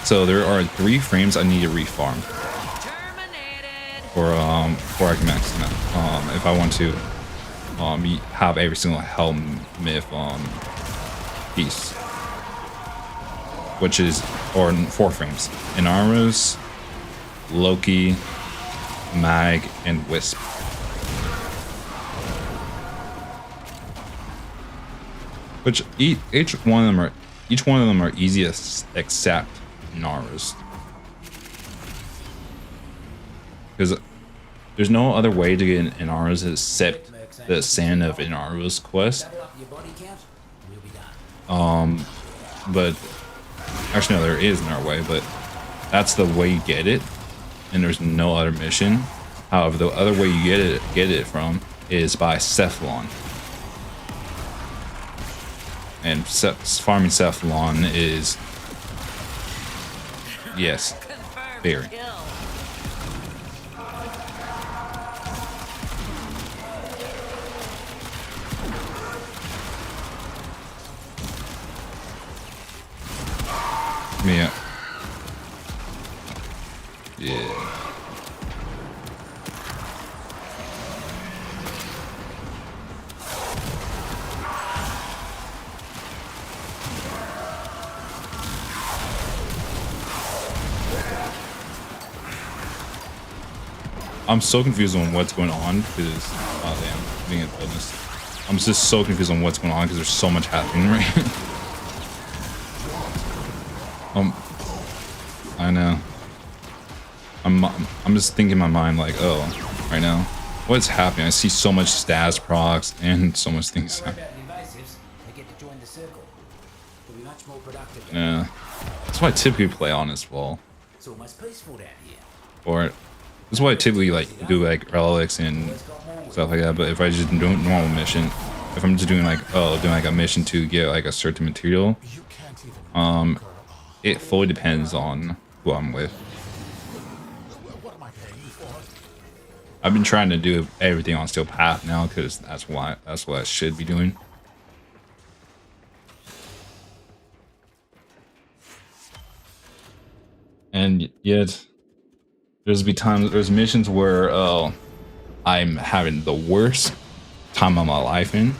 [SPEAKER 1] So there are 3 frames I need to refarm before I can max them out. If I want to have every single helmet piece, which is 4 frames: Inaros, Loki, Mag, and Wisp. Which each one of them are easiest except Inaros, because there's no other way to get an Inaros except the Sand of Inaros quest.
[SPEAKER 2] Double up your body count, and we'll be done.
[SPEAKER 1] But actually, no, there is another way, but that's the way you get it, and there's no other mission. However, the other way you get it from is by Cephalon, and farming Cephalon is, yes, very. Yeah. Yeah. I'm so confused on what's going on because, oh damn, being a bonus. I'm just so confused on what's going on because there's so much happening right now. I know. I'm just thinking in my mind like, oh, right now, what's happening? I see so much status procs and so much things.
[SPEAKER 2] About the invasives, they get to join the circle. They'll be much more productive.
[SPEAKER 1] Yeah, that's why I typically play on as well.
[SPEAKER 2] It's almost peaceful down here.
[SPEAKER 1] Or that's why I typically like do like relics and stuff like that. But if I just do a normal mission, if I'm just doing like a mission to get like a certain material, it fully depends on who I'm with. I've been trying to do everything on Steel Path now because that's what I should be doing. And yet there's missions where I'm having the worst time of my life in.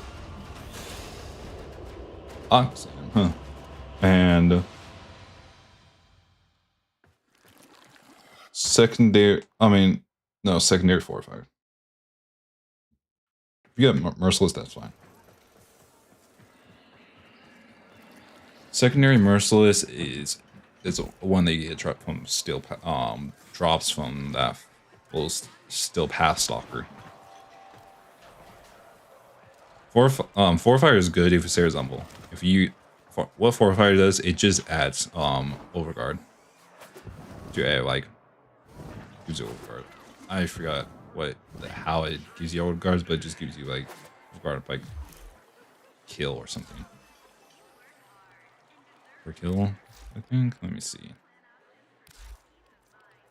[SPEAKER 1] And secondary 4 or 5. If you have Merciless, that's fine. Secondary Merciless is it's one they get dropped from drops from that full still path stalker. Fortifier is good if you say resemble. If you what Fortifier does, it just adds overguard to a like gives you overguard. I forgot how it gives you overguards, but it just gives you like overguard like kill or something. For kill, I think. Let me see.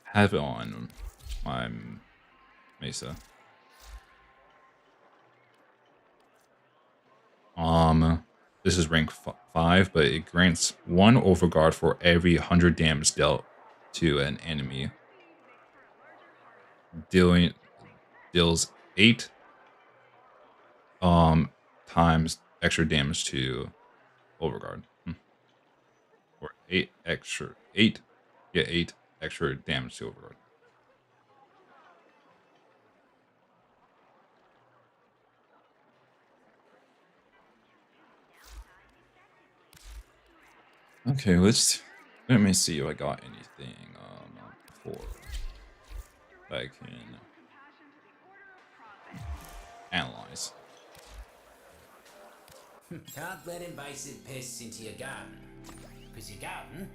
[SPEAKER 1] Have it on my Mesa. This is rank 5, but it grants 1 overguard for every 100 damage dealt to an enemy. Deals 8 times extra damage to overguard. Or 8 get 8 extra damage to overguard. Okay, let me see if I got anything before I can analyze.
[SPEAKER 2] Can't let invasive pests into your garden. Because your garden,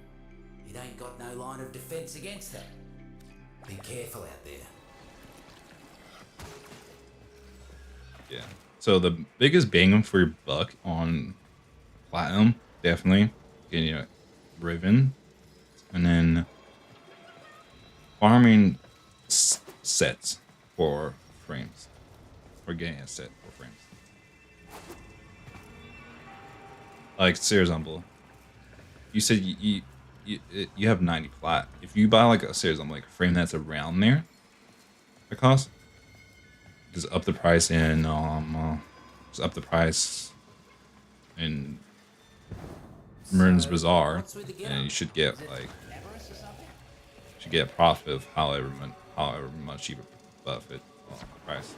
[SPEAKER 2] it ain't got no line of defence against them. Be careful out there.
[SPEAKER 1] Yeah. So the biggest bang for your buck on platinum, definitely getting a Riven, and then farming sets for frames, or getting a set for frames. Like Sears Humble, you said you have 90 plat. If you buy like a Sears Humble, like a frame that's around there, the cost, just up the price in just up the price in Mern's Bazaar, and you should get like a profit of however much you buff it price.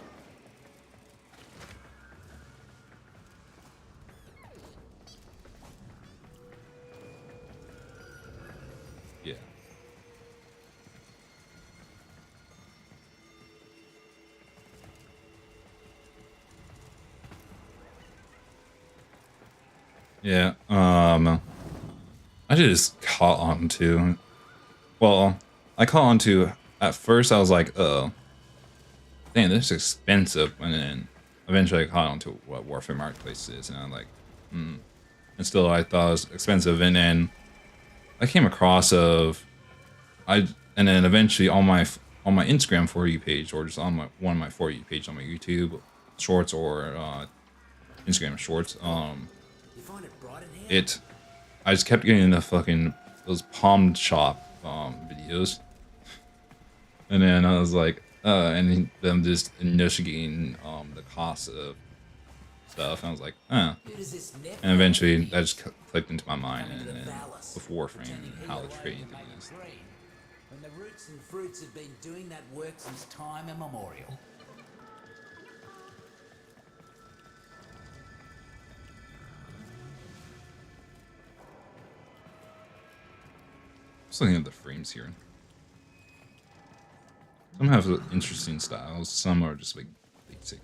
[SPEAKER 1] Yeah. Yeah. I just caught on to. Well, I caught on to. At first, I was like, "Oh, damn, this is expensive," and then eventually I caught on to what Warfare Marketplace is, and I'm like, "Hmm." And still, I thought it was expensive, and then I came across and then eventually on my Instagram for you page, or just on one of my for you page on my YouTube Shorts or Instagram Shorts,
[SPEAKER 2] You find it bright in here?
[SPEAKER 1] I just kept getting those palm shop videos, and then I was like, and them just investigating the cost of stuff, and I was like,
[SPEAKER 2] Who does this net
[SPEAKER 1] and
[SPEAKER 2] man
[SPEAKER 1] eventually
[SPEAKER 2] think
[SPEAKER 1] that
[SPEAKER 2] he
[SPEAKER 1] just clicked into my mind,
[SPEAKER 2] coming to
[SPEAKER 1] and
[SPEAKER 2] the
[SPEAKER 1] then
[SPEAKER 2] Valis,
[SPEAKER 1] with Warframe
[SPEAKER 2] pretending
[SPEAKER 1] and
[SPEAKER 2] he
[SPEAKER 1] how the
[SPEAKER 2] alone
[SPEAKER 1] trading
[SPEAKER 2] can
[SPEAKER 1] thing
[SPEAKER 2] make it
[SPEAKER 1] is.
[SPEAKER 2] green, when the roots and fruits have been doing that work since time immemorial.
[SPEAKER 1] Just looking at the frames here. Some have interesting styles. Some are just like basic.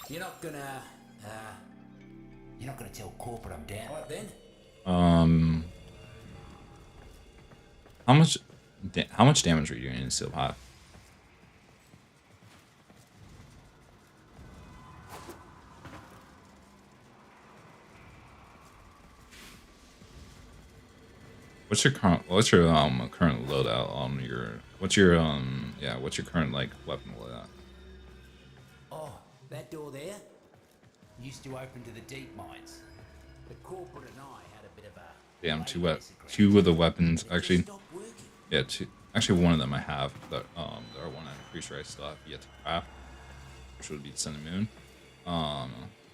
[SPEAKER 2] You're not gonna, uh, you're not gonna tell corporate I'm down. Right then.
[SPEAKER 1] Um, how much, how much damage are you doing in Steel Hive? What's your current loadout on your what's your current like weapon loadout?
[SPEAKER 2] Oh, that door there used to open to the deep mines. The corporate and I had a bit of a
[SPEAKER 1] Damn,
[SPEAKER 2] bloody disagreement.
[SPEAKER 1] two of the weapons
[SPEAKER 2] It just
[SPEAKER 1] actually.
[SPEAKER 2] stopped working.
[SPEAKER 1] Yeah, two. Actually, one of them I have. The other one I'm pretty sure I still have yet to craft, which would be the Sun and Moon.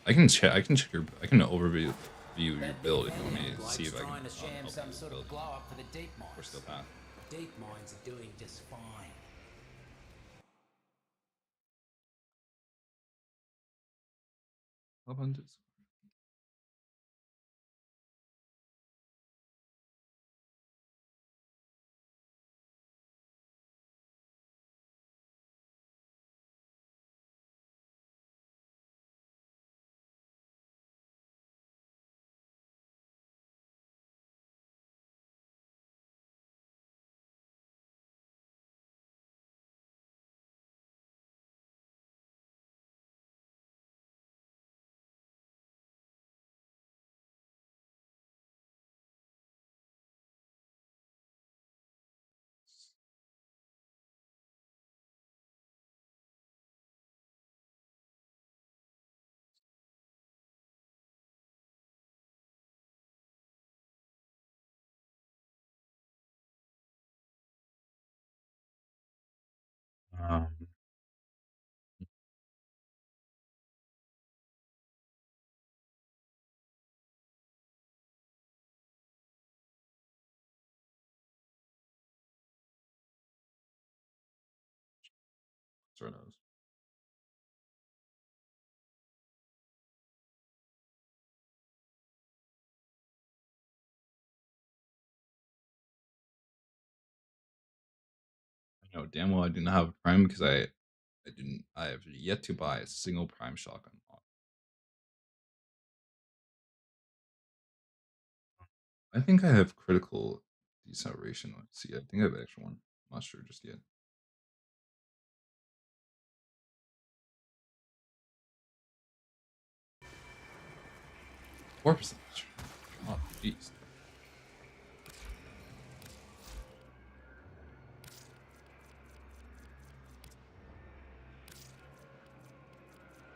[SPEAKER 1] I can check. I can overview your
[SPEAKER 2] That
[SPEAKER 1] build
[SPEAKER 2] big
[SPEAKER 1] if you want me
[SPEAKER 2] hand
[SPEAKER 1] to
[SPEAKER 2] bloke's
[SPEAKER 1] see if I can
[SPEAKER 2] trying to sham
[SPEAKER 1] help
[SPEAKER 2] some
[SPEAKER 1] you
[SPEAKER 2] sort
[SPEAKER 1] build
[SPEAKER 2] of glow up for the deep
[SPEAKER 1] or
[SPEAKER 2] mines.
[SPEAKER 1] Steel Path.
[SPEAKER 2] Deep mines are doing just fine.
[SPEAKER 1] How about this? sort of. I know damn well I do not have a Prime because I have yet to buy a single Prime shotgun mod. I think I have critical deceleration. Let's see. I think I have extra one. I'm not sure just yet. Four percent. Oh, jeez.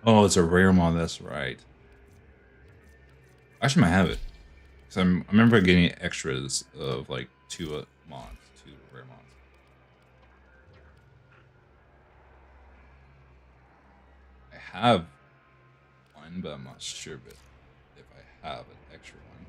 [SPEAKER 1] Oh, it's a rare mod. That's right. I actually might have it because I remember getting extras of like two rare mods. I have one, but I'm not sure if I have an extra one.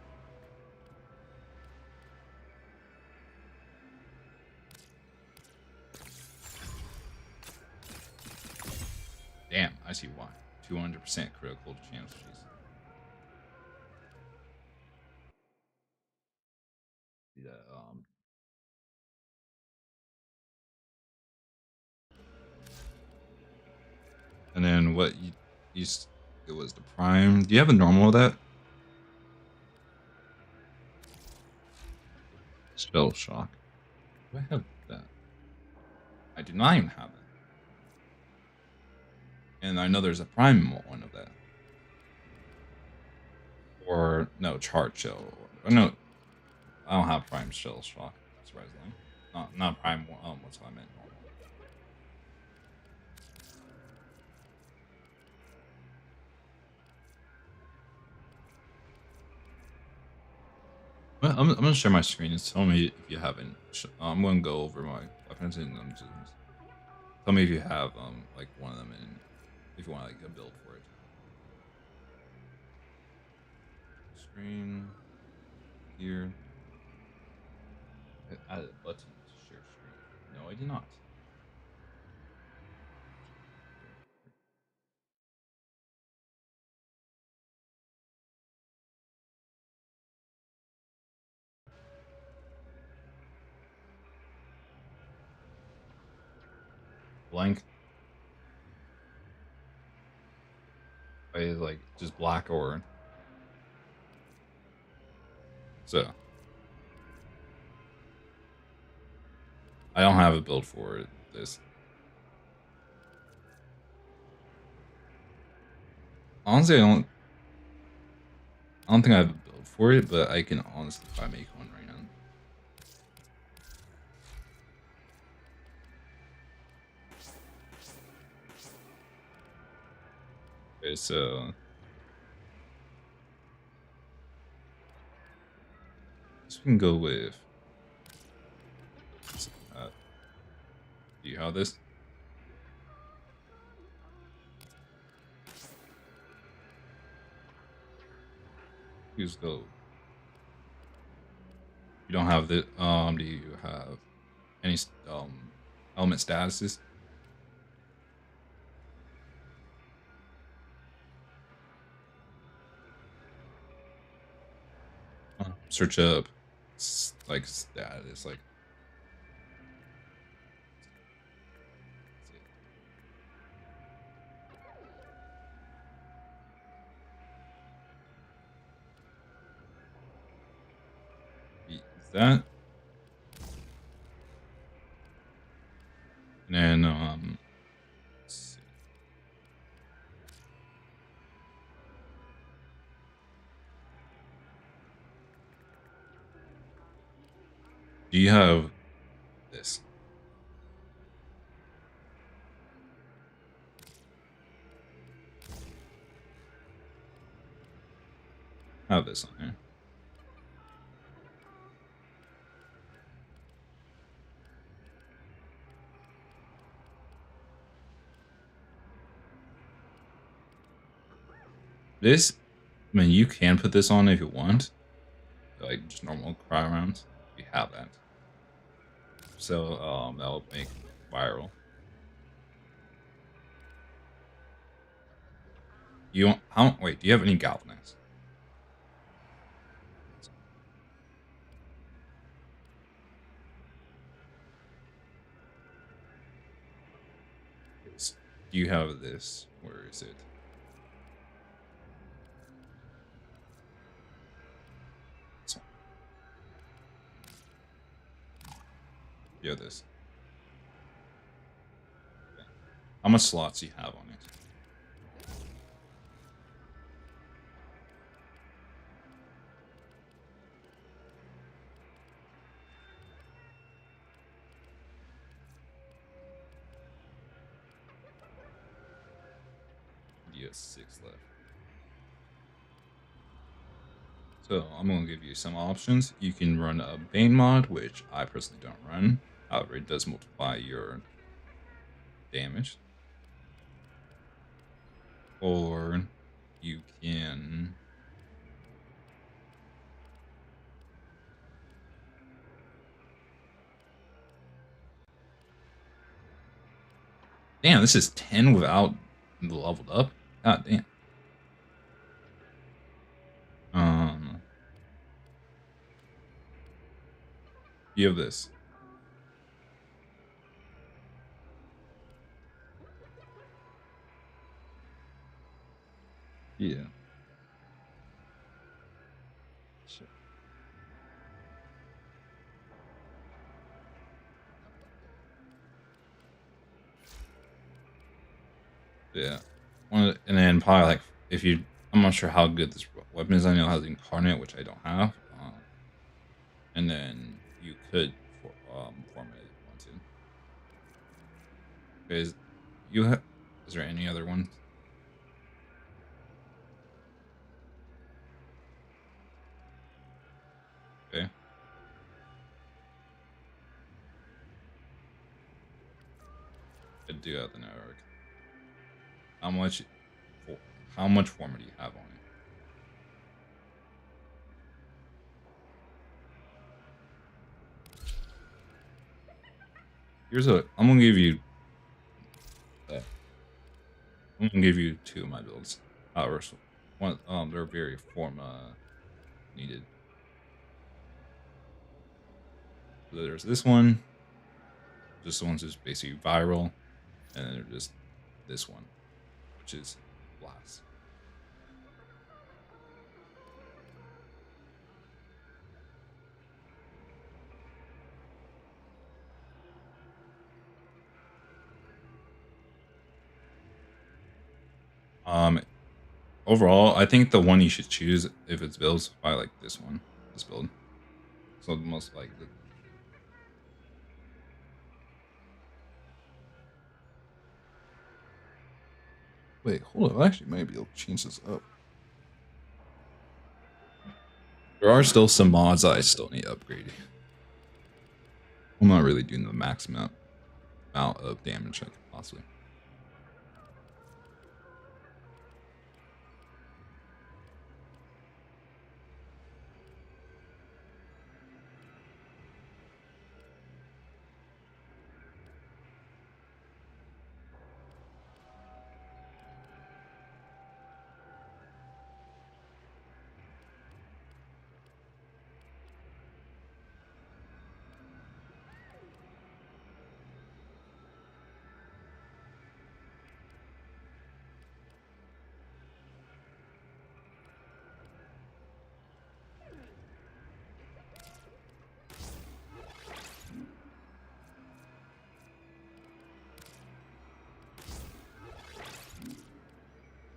[SPEAKER 1] Damn, I see why. 200% critical chance. Jeez. Yeah. And then what it was the prime. Do you have a normal of that? Spell shock. Do I have that? I do not even have that. And I know there's a prime one of that. Or no, chart shell. Or no, I don't have prime shell shock. Surprisingly, not prime. What's what I meant? Normal. I'm gonna share my screen and tell me if you haven't. I'm gonna go over my weapons and just tell me if you have like one of them and if you want like a build for it. Screen here. I added a button to share screen. No, I did not. Blank. I like just black or so. I don't have a build for it. This honestly, I don't think I have a build for it, but I can honestly probably make one right now. Okay, so this we can go with. Uh, do you have this? Use go. You don't have the. Do you have any element statuses? Search up like status. Like is that? And then let's see. Do you have this? I have this on here. This, I mean, you can put this on if you want, like just normal cry rounds. You have that, so that'll make viral. You want how? Wait, do you have any galvanize? Do you have this? Where is it? This one. You have this. Okay. How much slots do you have on it? You have 6 left. So I'm going to give you some options. You can run a Bane mod, which I personally don't run. However, it does multiply your damage. Or you can... Damn, this is 10 without the leveled up? God damn. You have this. Yeah. Sure. Yeah. And then probably like if you, I'm not sure how good this weapon is. I know it has incarnate, which I don't have. And then you could form it if you wanted. Is you have? Is there any other ones? Okay. I do have the network. How much? For, how much former do you have on it? Here's a. I'm gonna give you. I'm gonna give you 2 of my builds. However, one they're very forma needed. So there's this one. This one's just basically viral, and then there's just this one, which is blast. Um, Overall, I think the one you should choose if it's builds by like this one, this build. So the most like the, wait, hold on. I actually might be able to change this up. There are still some mods I still need upgrading. I'm not really doing the max amount of damage I could possibly.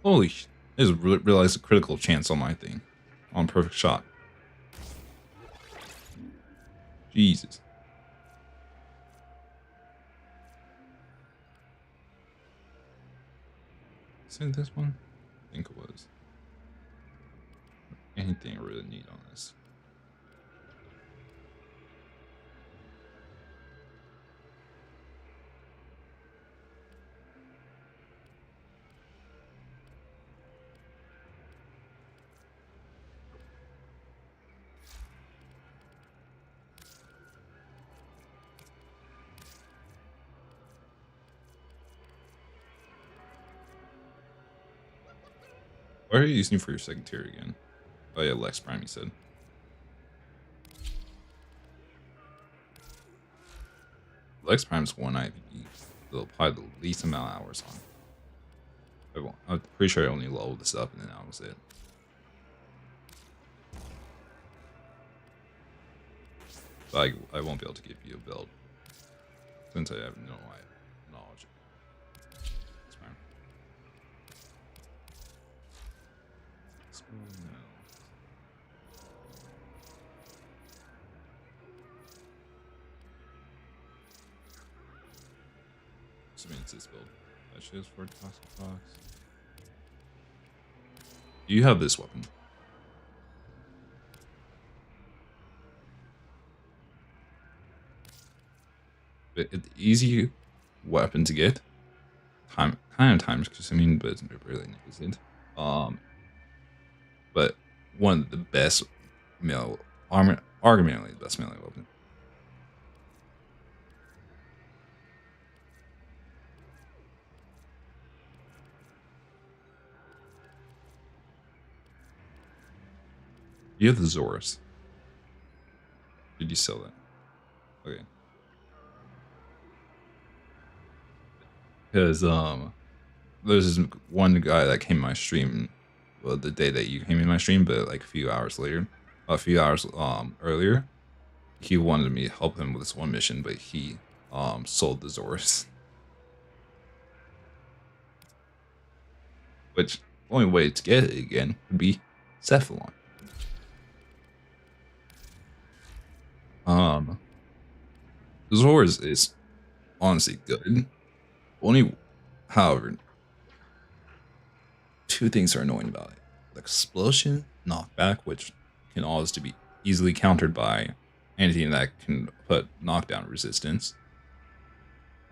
[SPEAKER 1] Holy sh! I just realized a critical chance on my thing, on perfect shot. Jesus. Is it this one? I think it was. Anything I really need on this. Why are you using it for your second tier again? Oh yeah, Lex Prime, you said. Lex Prime's one they'll apply the least amount of hours on. I'm pretty sure I only leveled this up and then that was it. But I won't be able to give you a build since I have no knowledge. It's fine. No. Assuming it's this build. That shit is for Toxic Fox. You have this weapon. It's an easy weapon to get. Kind of time consuming, but it's really isn't. But one of the best melee armor, arguably the best melee weapon. You have the Zorus. Did you sell that? Okay. Because there's this one guy that came in my stream, well, the day that you came in my stream, but like a few hours earlier, he wanted me to help him with this one mission, but he sold the Zorus. Which the only way to get it again would be Cephalon. Zorus is honestly good. Only, however, two things are annoying about it: the explosion knockback, which can always be easily countered by anything that can put knockdown resistance.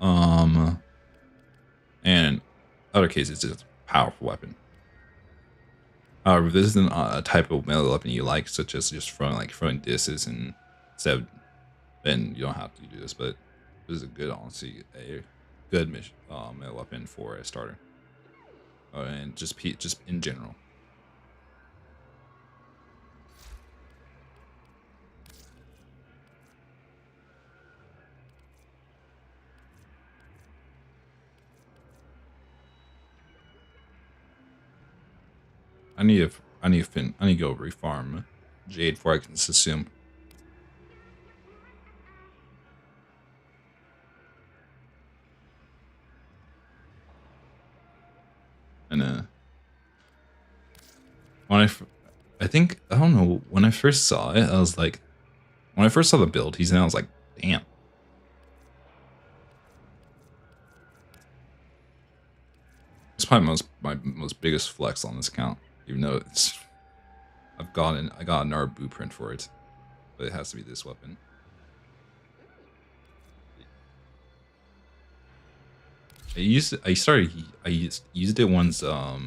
[SPEAKER 1] And in other cases, it's a powerful weapon. However, if this isn't a type of melee weapon you like, such as just throwing discs and instead, then you don't have to do this. But this is a good, honestly, a good mission, melee weapon for a starter, and just in general. I need to go refarm Jade before I can assume. And when I think, I don't know, when I first saw it, I was like, when I first saw the build, I was like, damn. It's probably my most biggest flex on this account, even though I got another blueprint for it, but it has to be this weapon. I used it once I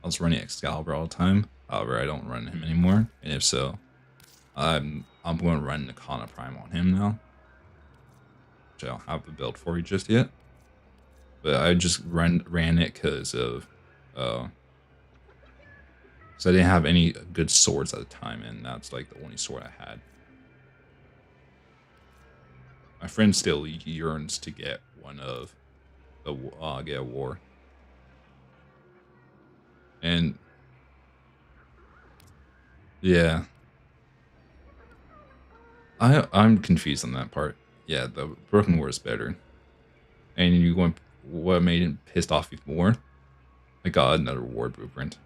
[SPEAKER 1] was running Excalibur all the time. However, I don't run him anymore, and if so, I'm going to run Nakana Prime on him now, which I don't have a build for you just yet. But I just ran it because I didn't have any good swords at the time, and that's like the only sword I had. My friend still yearns to get one of the get a war, and yeah, I'm confused on that part. Yeah, the Broken War is better, and you going what made him pissed off even more? I got another war blueprint.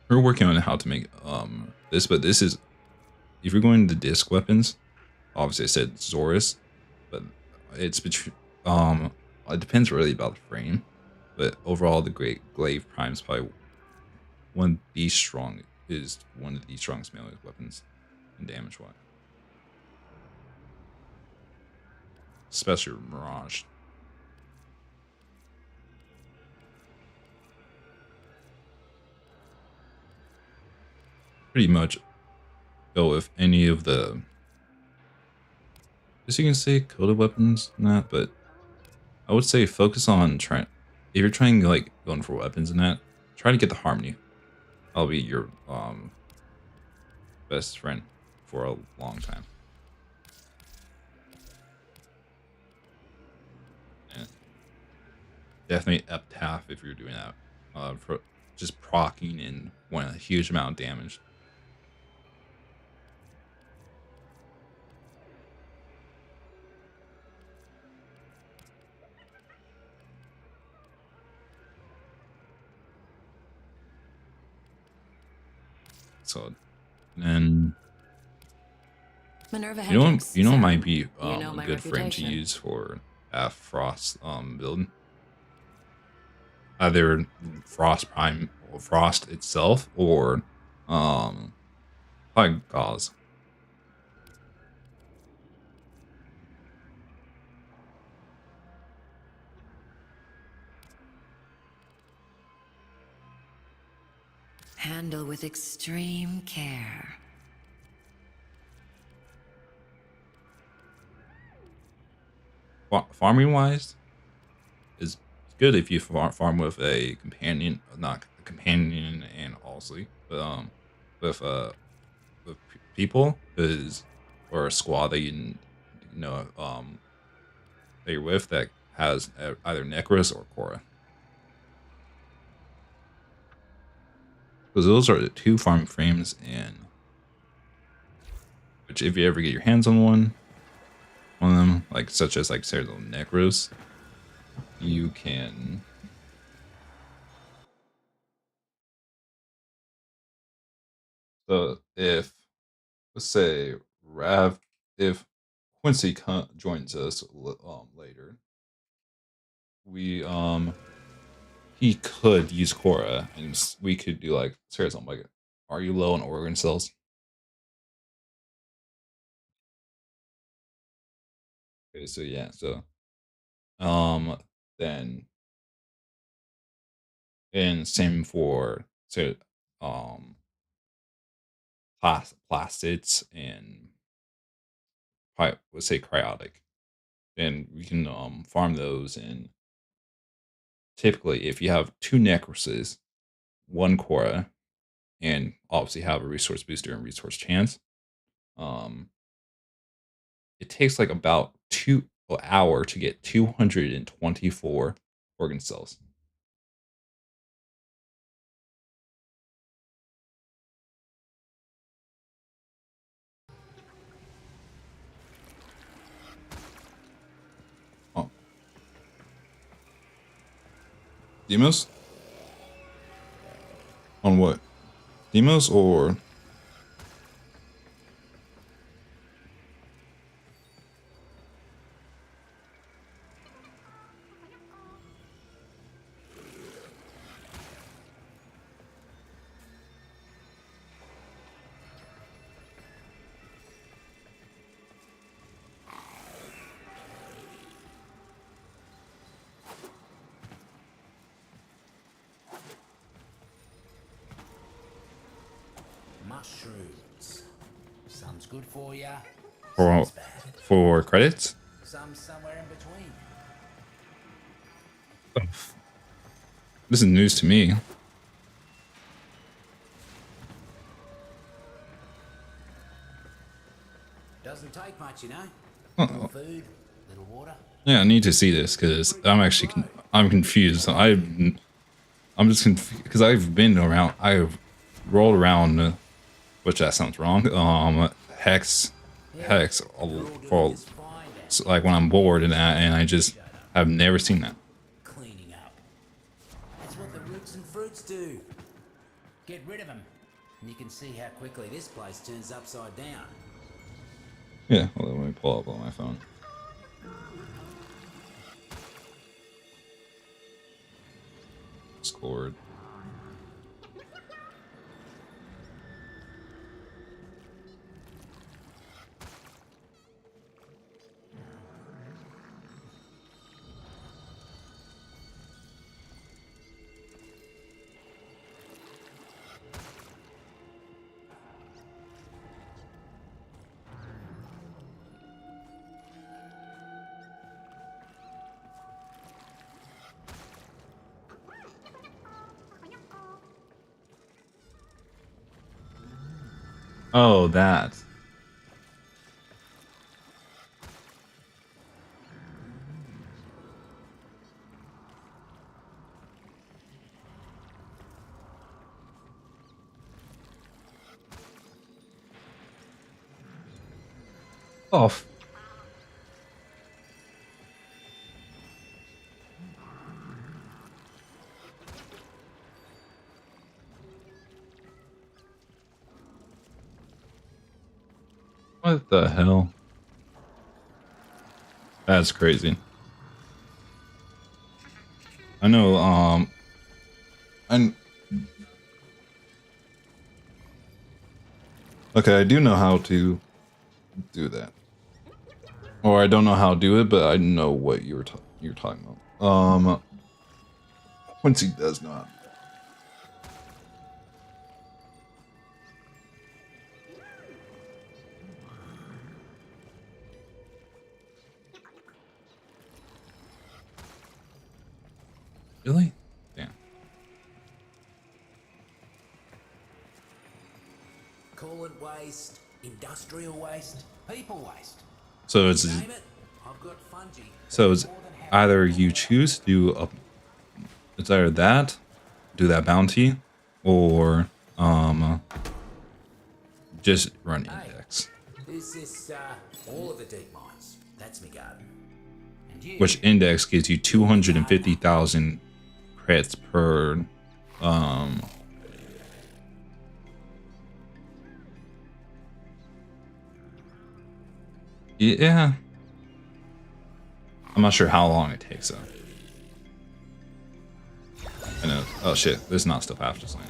[SPEAKER 1] We're working on how to make this, but this is, if you're going to disc weapons, obviously I said Zorus, but it's between it depends really about the frame, but overall the Great Glaive Prime is probably one of the strongest melee weapons in damage wise, especially Mirage. Pretty much go with any of the guess you can say coded weapons and that, but I would say focus on trying. If you're trying like going for weapons and that, try to get the harmony. I'll be your best friend for a long time. And definitely epitaph if you're doing that. For just procking and one a huge amount of damage. So then
[SPEAKER 5] Minerva
[SPEAKER 1] you
[SPEAKER 5] Hendricks,
[SPEAKER 1] know might
[SPEAKER 5] Sam.
[SPEAKER 1] be
[SPEAKER 5] You know
[SPEAKER 1] a
[SPEAKER 5] my
[SPEAKER 1] good frame to
[SPEAKER 5] reputation.
[SPEAKER 1] use for a frost build. Either Frost Prime or Frost itself or um probably Gauze.
[SPEAKER 5] Handle with extreme care.
[SPEAKER 1] Farming wise is good if you farm with a companion, not a companion and also, but with people is or a squad that you know that you're with that has either Necros or Cora, because those are the two farming frames, and which if you ever get your hands on one of them, like such as like say the Necros, you can. So if let's say Rav, if Quincy joins us later, we he could use Cora, and we could do like say something like, "Are you low on organ cells?" Okay, so yeah, so um then and same for so um plastids and let's say cryotic, and we can farm those, and typically if you have two necrosis, one Cora, and obviously have a resource booster and resource chance, um it takes like about 2 hour to get 224 organ cells. Oh, Demos? On what? Demos or
[SPEAKER 2] Mushrooms. Some's good for ya,
[SPEAKER 1] for
[SPEAKER 2] some's bad.
[SPEAKER 1] for credits?
[SPEAKER 2] Some's somewhere in between.
[SPEAKER 1] This is news to me.
[SPEAKER 2] Doesn't take much, you know. Little
[SPEAKER 1] Oh,
[SPEAKER 2] food, little water.
[SPEAKER 1] yeah, I need to see this because I'm actually I'm confused. I'm just confused because I've been around. I've rolled around, which that sounds wrong. Hex,
[SPEAKER 2] Yeah,
[SPEAKER 1] hex
[SPEAKER 2] you're all doing
[SPEAKER 1] for
[SPEAKER 2] just fine down
[SPEAKER 1] so, like when I'm bored and that, and I just have never seen that.
[SPEAKER 2] cleaning up. That's what the roots and fruits do. Get rid of them, and you can see how quickly this place turns upside down.
[SPEAKER 1] Yeah, hold on, let me pull up on my phone. Discord. Oh, that. Oh, what the hell? That's crazy. I know, and okay, I do know how to do that. Or I don't know how to do it, but I know what you're talking about. Quincy does know how to do that. Really? Damn.
[SPEAKER 2] Coolant waste, industrial waste, people waste.
[SPEAKER 1] So it's
[SPEAKER 2] Name it, I've got fungi.
[SPEAKER 1] so it's either you choose to do a, it's either that, do that bounty, or just run index.
[SPEAKER 2] Is this all of the deep mines? That's me garden. And you,
[SPEAKER 1] Which index gives you 250,000 credits per yeah. I'm not sure how long it takes though. I know. Oh shit, there's not stuff after this now.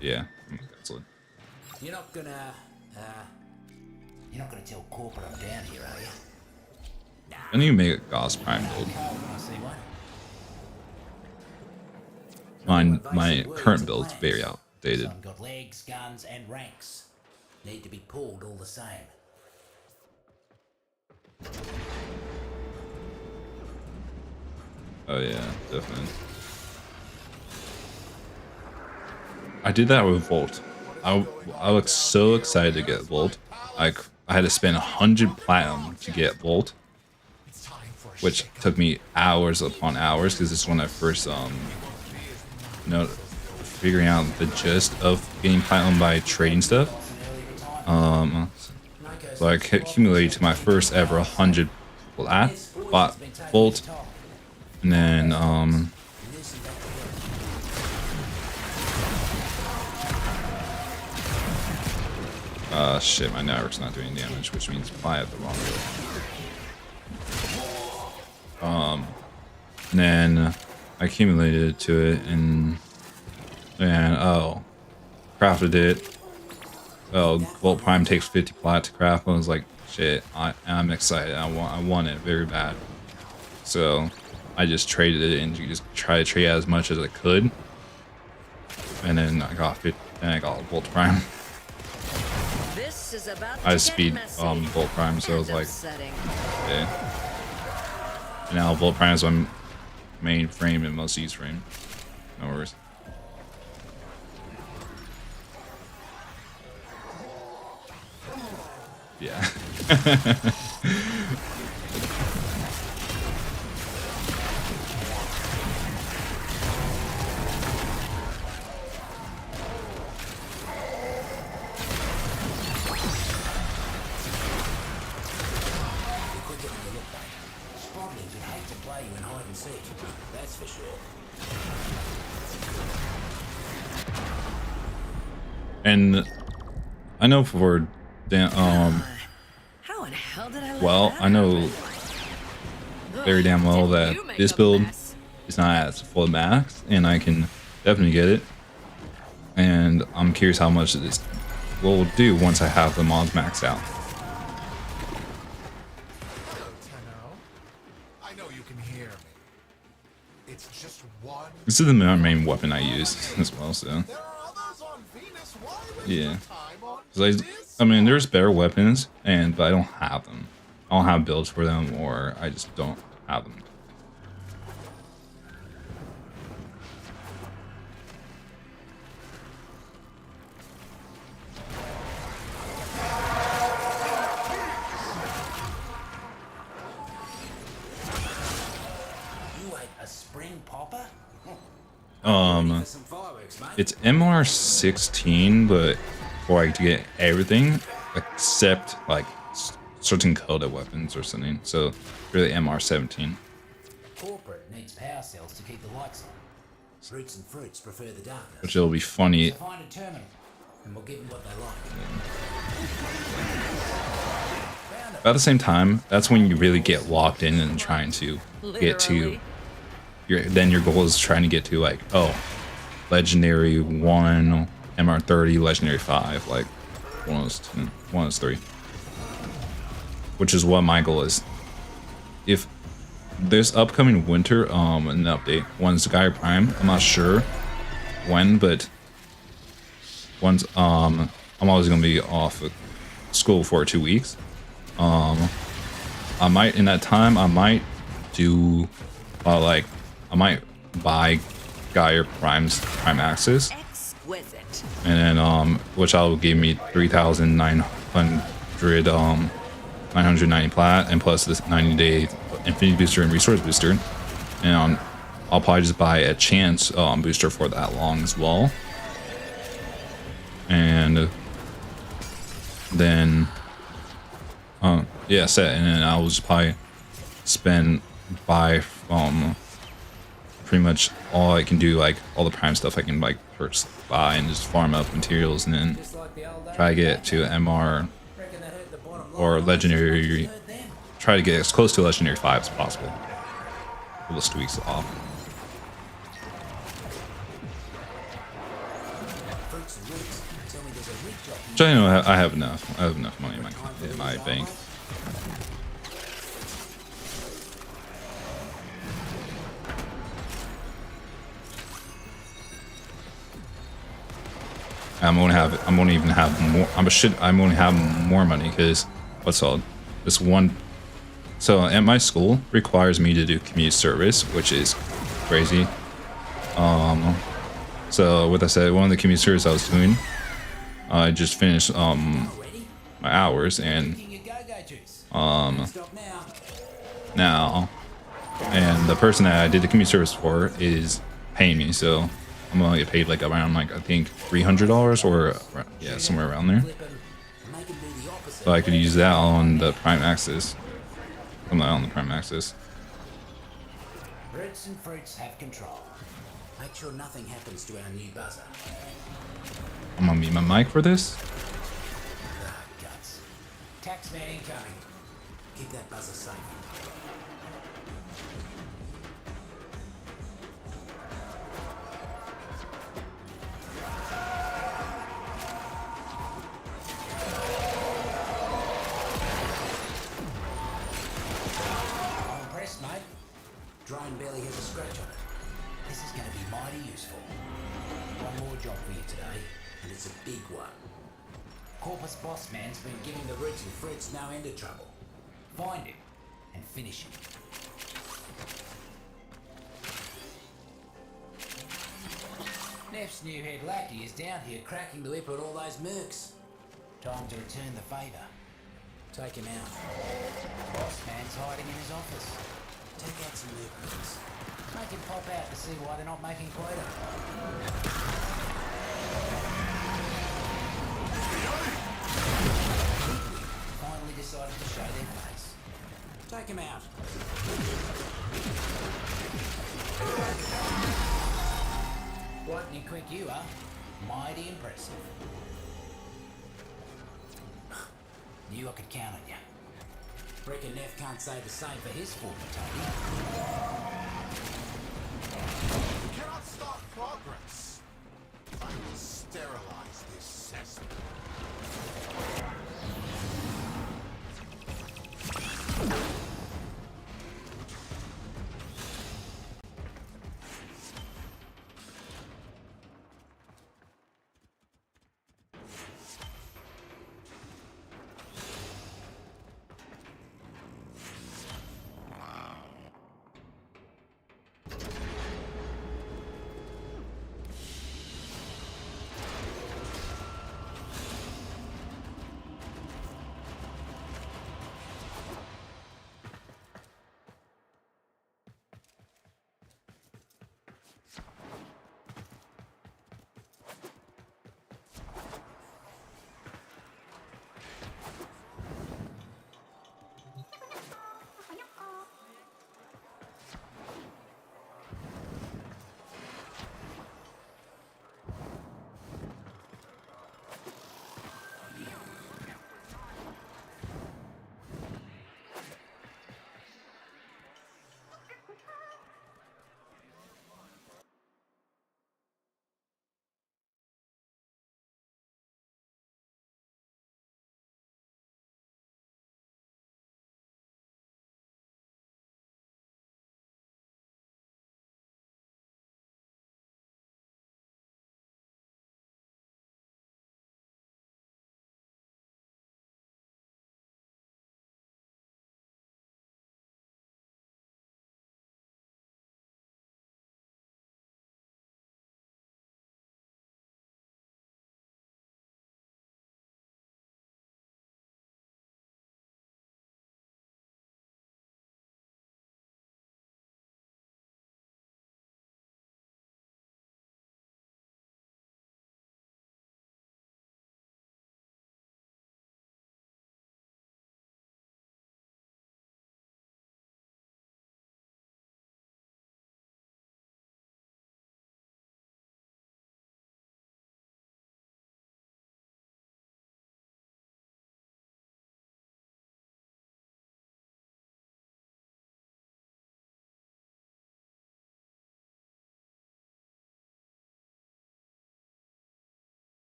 [SPEAKER 1] Yeah, I'm gonna cancel it.
[SPEAKER 2] you're not gonna tell corporate I'm down here, are you?
[SPEAKER 1] I need to make a Gauss Prime build.
[SPEAKER 2] Cold when I see one.
[SPEAKER 1] My current build's very outdated.
[SPEAKER 2] Some got legs, guns, and ranks. Need to be pulled all the same.
[SPEAKER 1] Oh yeah, definitely. I did that with Volt. I was so excited to get Volt. I had to spend 100 platinum to get Volt, which took me hours upon hours because it's when I first figuring out the gist of getting platinum by trading stuff. So I accumulated to my first ever 100 plat, bought Volt, and then shit, my network's not doing damage, which means I have the wrong build. And then I accumulated to it and oh, crafted it. Oh, Volt Prime takes 50 plat to craft. I was like, shit, I'm excited. I want it very bad. So I just traded it and just try to trade as much as I could. And then I got Volt Prime.
[SPEAKER 5] This is about
[SPEAKER 1] I
[SPEAKER 5] to
[SPEAKER 1] speed
[SPEAKER 5] get messy.
[SPEAKER 1] Volt Prime, so I was
[SPEAKER 5] And
[SPEAKER 1] like,
[SPEAKER 5] upsetting.
[SPEAKER 1] okay. And now Volt Prime is my main frame and most used frame. No worries. Yeah.
[SPEAKER 2] You're quicker than you look, mate. Sprotlings would hate to play you in hide and seek. That's for sure.
[SPEAKER 1] And I know for
[SPEAKER 5] How in hell did I let
[SPEAKER 1] well,
[SPEAKER 5] that
[SPEAKER 1] I know
[SPEAKER 5] happen?
[SPEAKER 1] very damn well
[SPEAKER 5] Didn't
[SPEAKER 1] that
[SPEAKER 5] you make
[SPEAKER 1] this
[SPEAKER 5] a
[SPEAKER 1] build
[SPEAKER 5] mess?
[SPEAKER 1] is not at full max, and I can definitely get it. And I'm curious how much this will do once I have the mods maxed out.
[SPEAKER 3] Hello, Tenno. I know you can hear me. It's just one.
[SPEAKER 1] This is the main weapon I use as well, so
[SPEAKER 3] There are others on Venus. Why waste
[SPEAKER 1] yeah.
[SPEAKER 3] your time on
[SPEAKER 1] 'Cause I mean, there's better weapons, but I don't have them. I don't have builds for them, or I just don't have them.
[SPEAKER 2] flame popper?
[SPEAKER 1] Um,
[SPEAKER 2] For some fireworks, mate.
[SPEAKER 1] it's MR16, but for like to get everything except like certain coded weapons or something. So really MR17.
[SPEAKER 2] Corporate needs power cells to keep the lights on. Roots and fruits prefer the darkness.
[SPEAKER 1] Which it'll be funny.
[SPEAKER 2] So find a terminal, and we'll give them what they like.
[SPEAKER 1] About the same time, that's when you really get locked in and trying to get to your goal is trying to get to like, oh, legendary 1, MR30, legendary 5, like one of those two, one of those three. Which is what my goal is. If this upcoming winter, an update, one's Gaia Prime, I'm not sure when, but once I'm always gonna be off of school for 2 weeks. I might in that time I might do like I might buy Gaia Prime Access,
[SPEAKER 5] Exquisite.
[SPEAKER 1] and then which will give me 3,900 990 plat and plus this 90-day infinity booster and resource booster, and I'll probably just buy a chance booster for that long as well, and then yeah, set, and then I'll just probably buy pretty much all I can do, like all the prime stuff I can like first buy and just farm up materials, and then
[SPEAKER 2] Just like the old days.
[SPEAKER 1] try to get to MR
[SPEAKER 2] Reckon that hurt the bottom line.
[SPEAKER 1] or legendary,
[SPEAKER 2] Hurt them.
[SPEAKER 1] try to get as close to legendary 5 as possible. A little tweaks off.
[SPEAKER 2] Fruits and roots. Tell me there's a rig jockey.
[SPEAKER 1] Which I know I have enough. I have enough money in my bank. I'm gonna even have more. I'm gonna have more money because what's all this one. So at my school requires me to do community service, which is crazy. So with that said, one of the community service I was doing, I just finished my hours, and
[SPEAKER 2] Drinking your go-go juice. Stop now.
[SPEAKER 1] now, and the person that I did the community service for is paying me, so I'm gonna get paid like around like I think $300 or yeah, somewhere around there.
[SPEAKER 2] Flip 'em, make 'em do the opposite.
[SPEAKER 1] So I could use that on the Prime Access. I'm not on the Prime Access.
[SPEAKER 2] Roots and fruits have control. Make sure nothing happens to our new buzzer.
[SPEAKER 1] I'm gonna mute my mic for this.
[SPEAKER 2] Ah, guts. Taxman incoming. Keep that buzzer safe. I'm impressed, mate. Drone barely has a scratch on it. This is going to be mighty useful. One more job for you today, and it's a big one. Corpus Boss Man's been giving the roots and fruits no end of trouble. Find him and finish him. Neff's new head lackey is down here cracking the whip at all those mercs. Time to return the favour. Take him out. Boss Man's hiding in his office. Take out some mercs. Make him pop out to see why they're not making quota. Finally decided to show their face. Take him out. Lightning quick you are. Mighty impressive. Knew I could count on you. Reckon Neff can't say the same for his former Toby.
[SPEAKER 3] You cannot stop progress. I will sterilize this cesspool.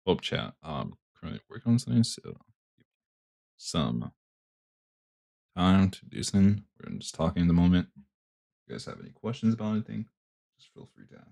[SPEAKER 1] Well, chat. Currently working on something, so some time to do something. We're just talking at the moment. If you guys have any questions about anything, just feel free to ask.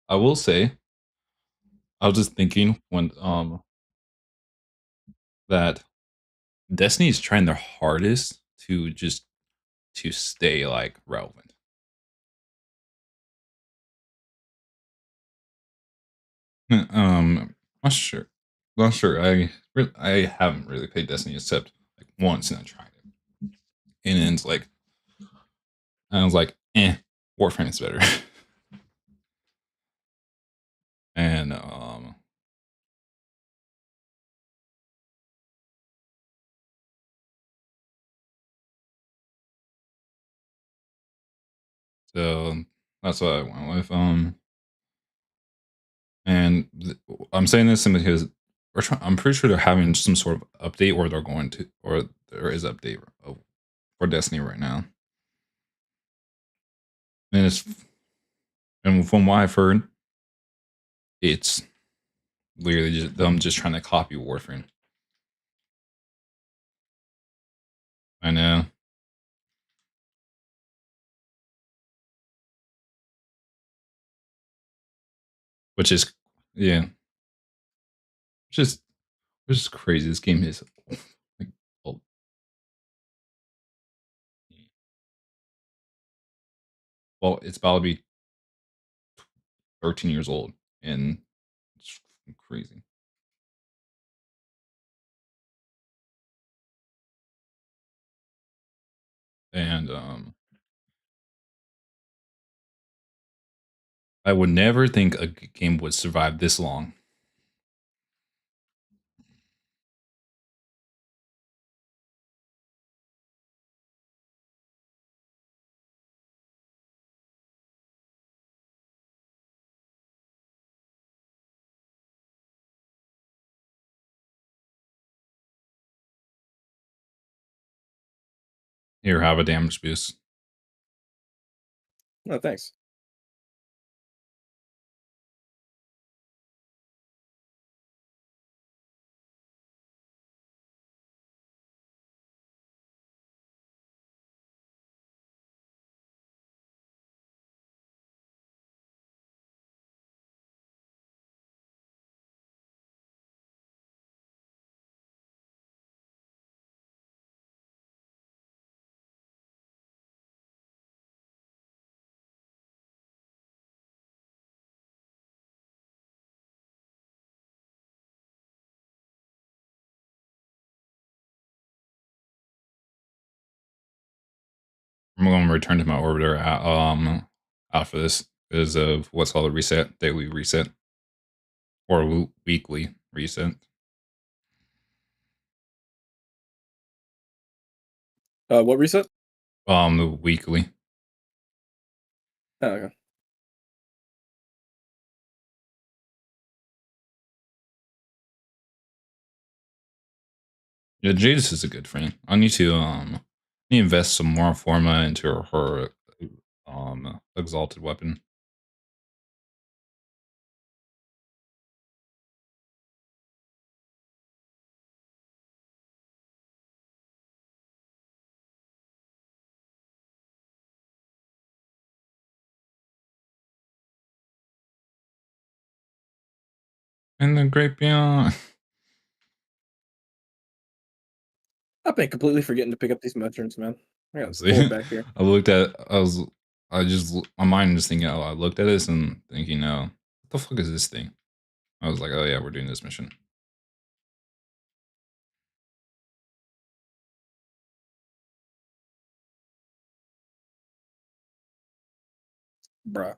[SPEAKER 1] I will say, I was just thinking when that Destiny is trying their hardest to just to stay like relevant. Not sure. Not sure. I haven't really played Destiny except like once, and I tried it, and then it's like I was like, Warframe is better, and so that's what I went with. And I'm saying this because I'm pretty sure they're having some sort of update, or they're going to, or there is update for Destiny right now, and it's and from what I've heard, it's literally just them just trying to copy Warframe. I know, which is yeah, which is which is crazy. This game is like old. Well, it's about to be 13 years old, and it's crazy. And I would never think a game would survive this long. Here, have a damage boost.
[SPEAKER 6] No, thanks. I'm going to return to my orbiter after this because of what's called a reset, daily reset, or weekly reset.
[SPEAKER 7] What reset?
[SPEAKER 1] The weekly.
[SPEAKER 7] Oh, okay.
[SPEAKER 1] Yeah, Jadis is a good friend. I need to invest some more forma into her exalted weapon. And the great beyond.
[SPEAKER 7] I've been completely forgetting to pick up these mushrooms, man. I got
[SPEAKER 1] See,
[SPEAKER 7] four back here.
[SPEAKER 1] my mind just thinking, I looked at this and thinking, what the fuck is this thing? I was like, oh yeah, we're doing this mission.
[SPEAKER 7] Bruh.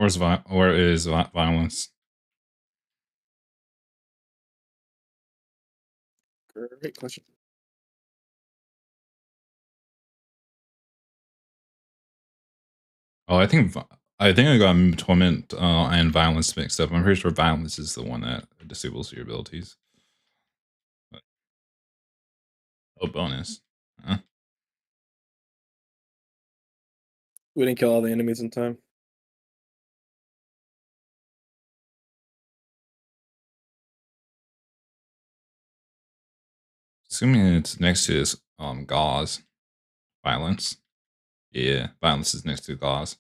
[SPEAKER 6] Where is violence?
[SPEAKER 7] Great question.
[SPEAKER 6] Oh, I think I got torment and violence mixed up. I'm pretty sure violence is the one that disables your abilities. Oh, bonus. Huh?
[SPEAKER 7] We didn't kill all the enemies in time.
[SPEAKER 6] Assuming it's next to this gauze. Violence. Yeah, violence is next to gauze.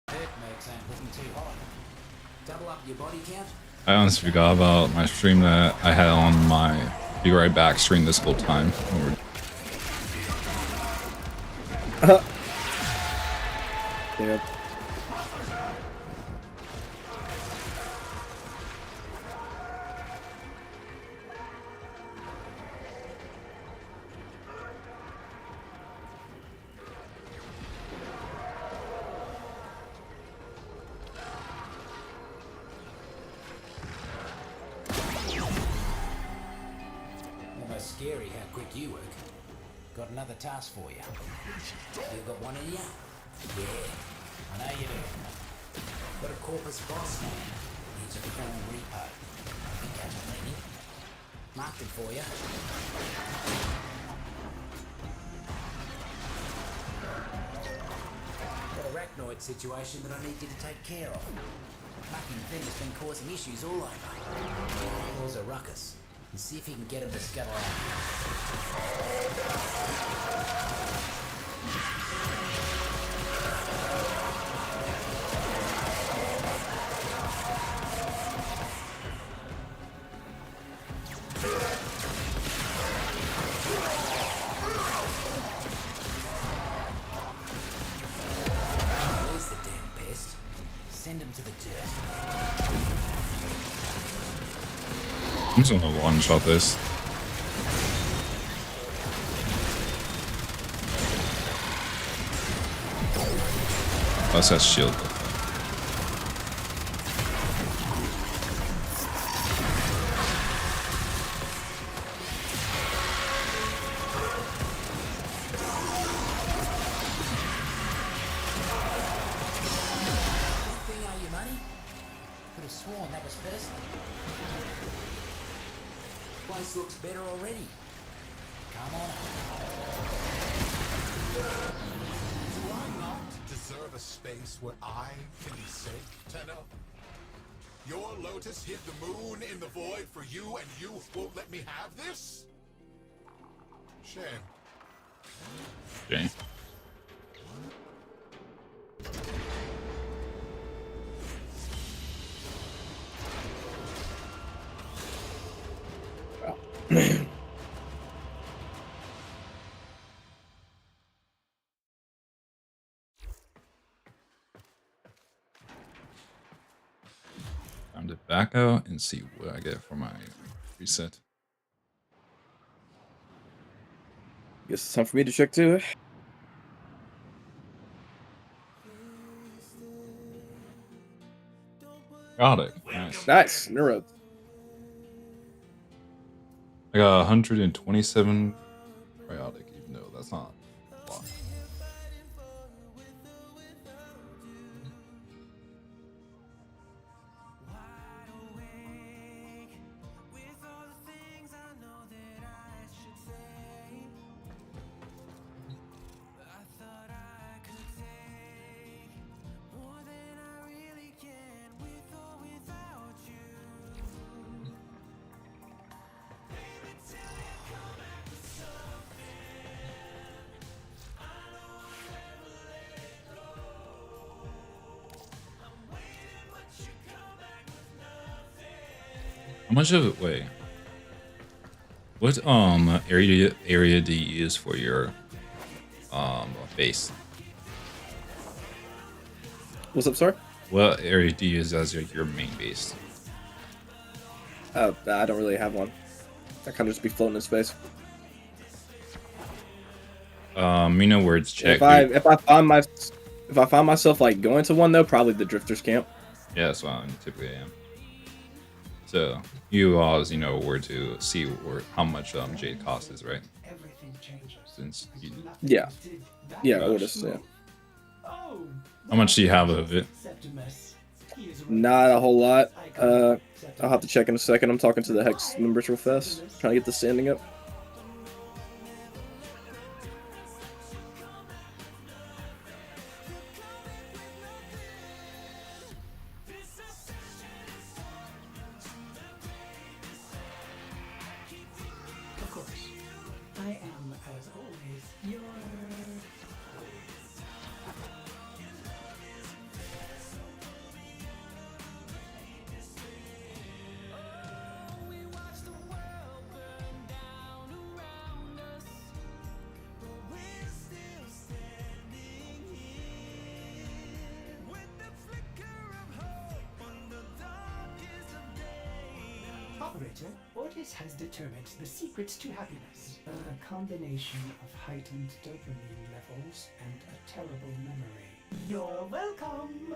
[SPEAKER 2] That makes ain't looking too hot. Double up your body count.
[SPEAKER 6] I honestly forgot about my stream that I had on my Be Right Back stream this whole time.
[SPEAKER 7] Yep.
[SPEAKER 2] Almost scary how quick you work. Got another task for you. You got one in you? Yeah, I know you do. Got a corpus boss man. Needs a full repo. You catch a meaning. Marked him for you. Got a arachnoid situation that I need you to take care of. Fucking thing has been causing issues all over. Cause a ruckus. And see if you can get him to scuttle out. Where's the damn pest? Send him to the dirt.
[SPEAKER 6] I'm just gonna one shot this. Plus that shield.
[SPEAKER 2] Anything owe you money? Could have sworn that was personal. Place looks better already. Come on.
[SPEAKER 3] Do I not deserve a space where I can be safe, Tenno? Your Lotus hid the moon in the void for you, and you won't let me have this? Shame.
[SPEAKER 6] Okay. Time to back out and see what I get for my reset.
[SPEAKER 7] Guess it's time for me to check too.
[SPEAKER 6] Got it. Nice.
[SPEAKER 7] Nice. Neuro.
[SPEAKER 6] I got 127 cryotic, even though that's not How much of it? Wait. What area do you use for your base?
[SPEAKER 7] What's up, sir?
[SPEAKER 6] What area do you use as your main base?
[SPEAKER 7] I don't really have one. I kind of just be floating in space.
[SPEAKER 6] You know where it's checked.
[SPEAKER 7] If I find myself like going to one though, probably the drifters camp.
[SPEAKER 6] Yeah, that's what I typically am. So you always where to see how much jade cost is, right?
[SPEAKER 2] Everything changes.
[SPEAKER 6] Since you,
[SPEAKER 7] Yeah, yeah,
[SPEAKER 6] Gotcha.
[SPEAKER 7] Ordis, yeah.
[SPEAKER 2] Oh,
[SPEAKER 6] how much do you have of it?
[SPEAKER 2] Septimus. He is
[SPEAKER 7] Not a whole lot. I'll have to check in a second. I'm talking to the Hex members real fast, trying to get the standing up.
[SPEAKER 2] Of course. I am, as always, your... Operator, Ortis has determined the secrets to happiness. A combination of heightened dopamine levels and a terrible memory. You're welcome!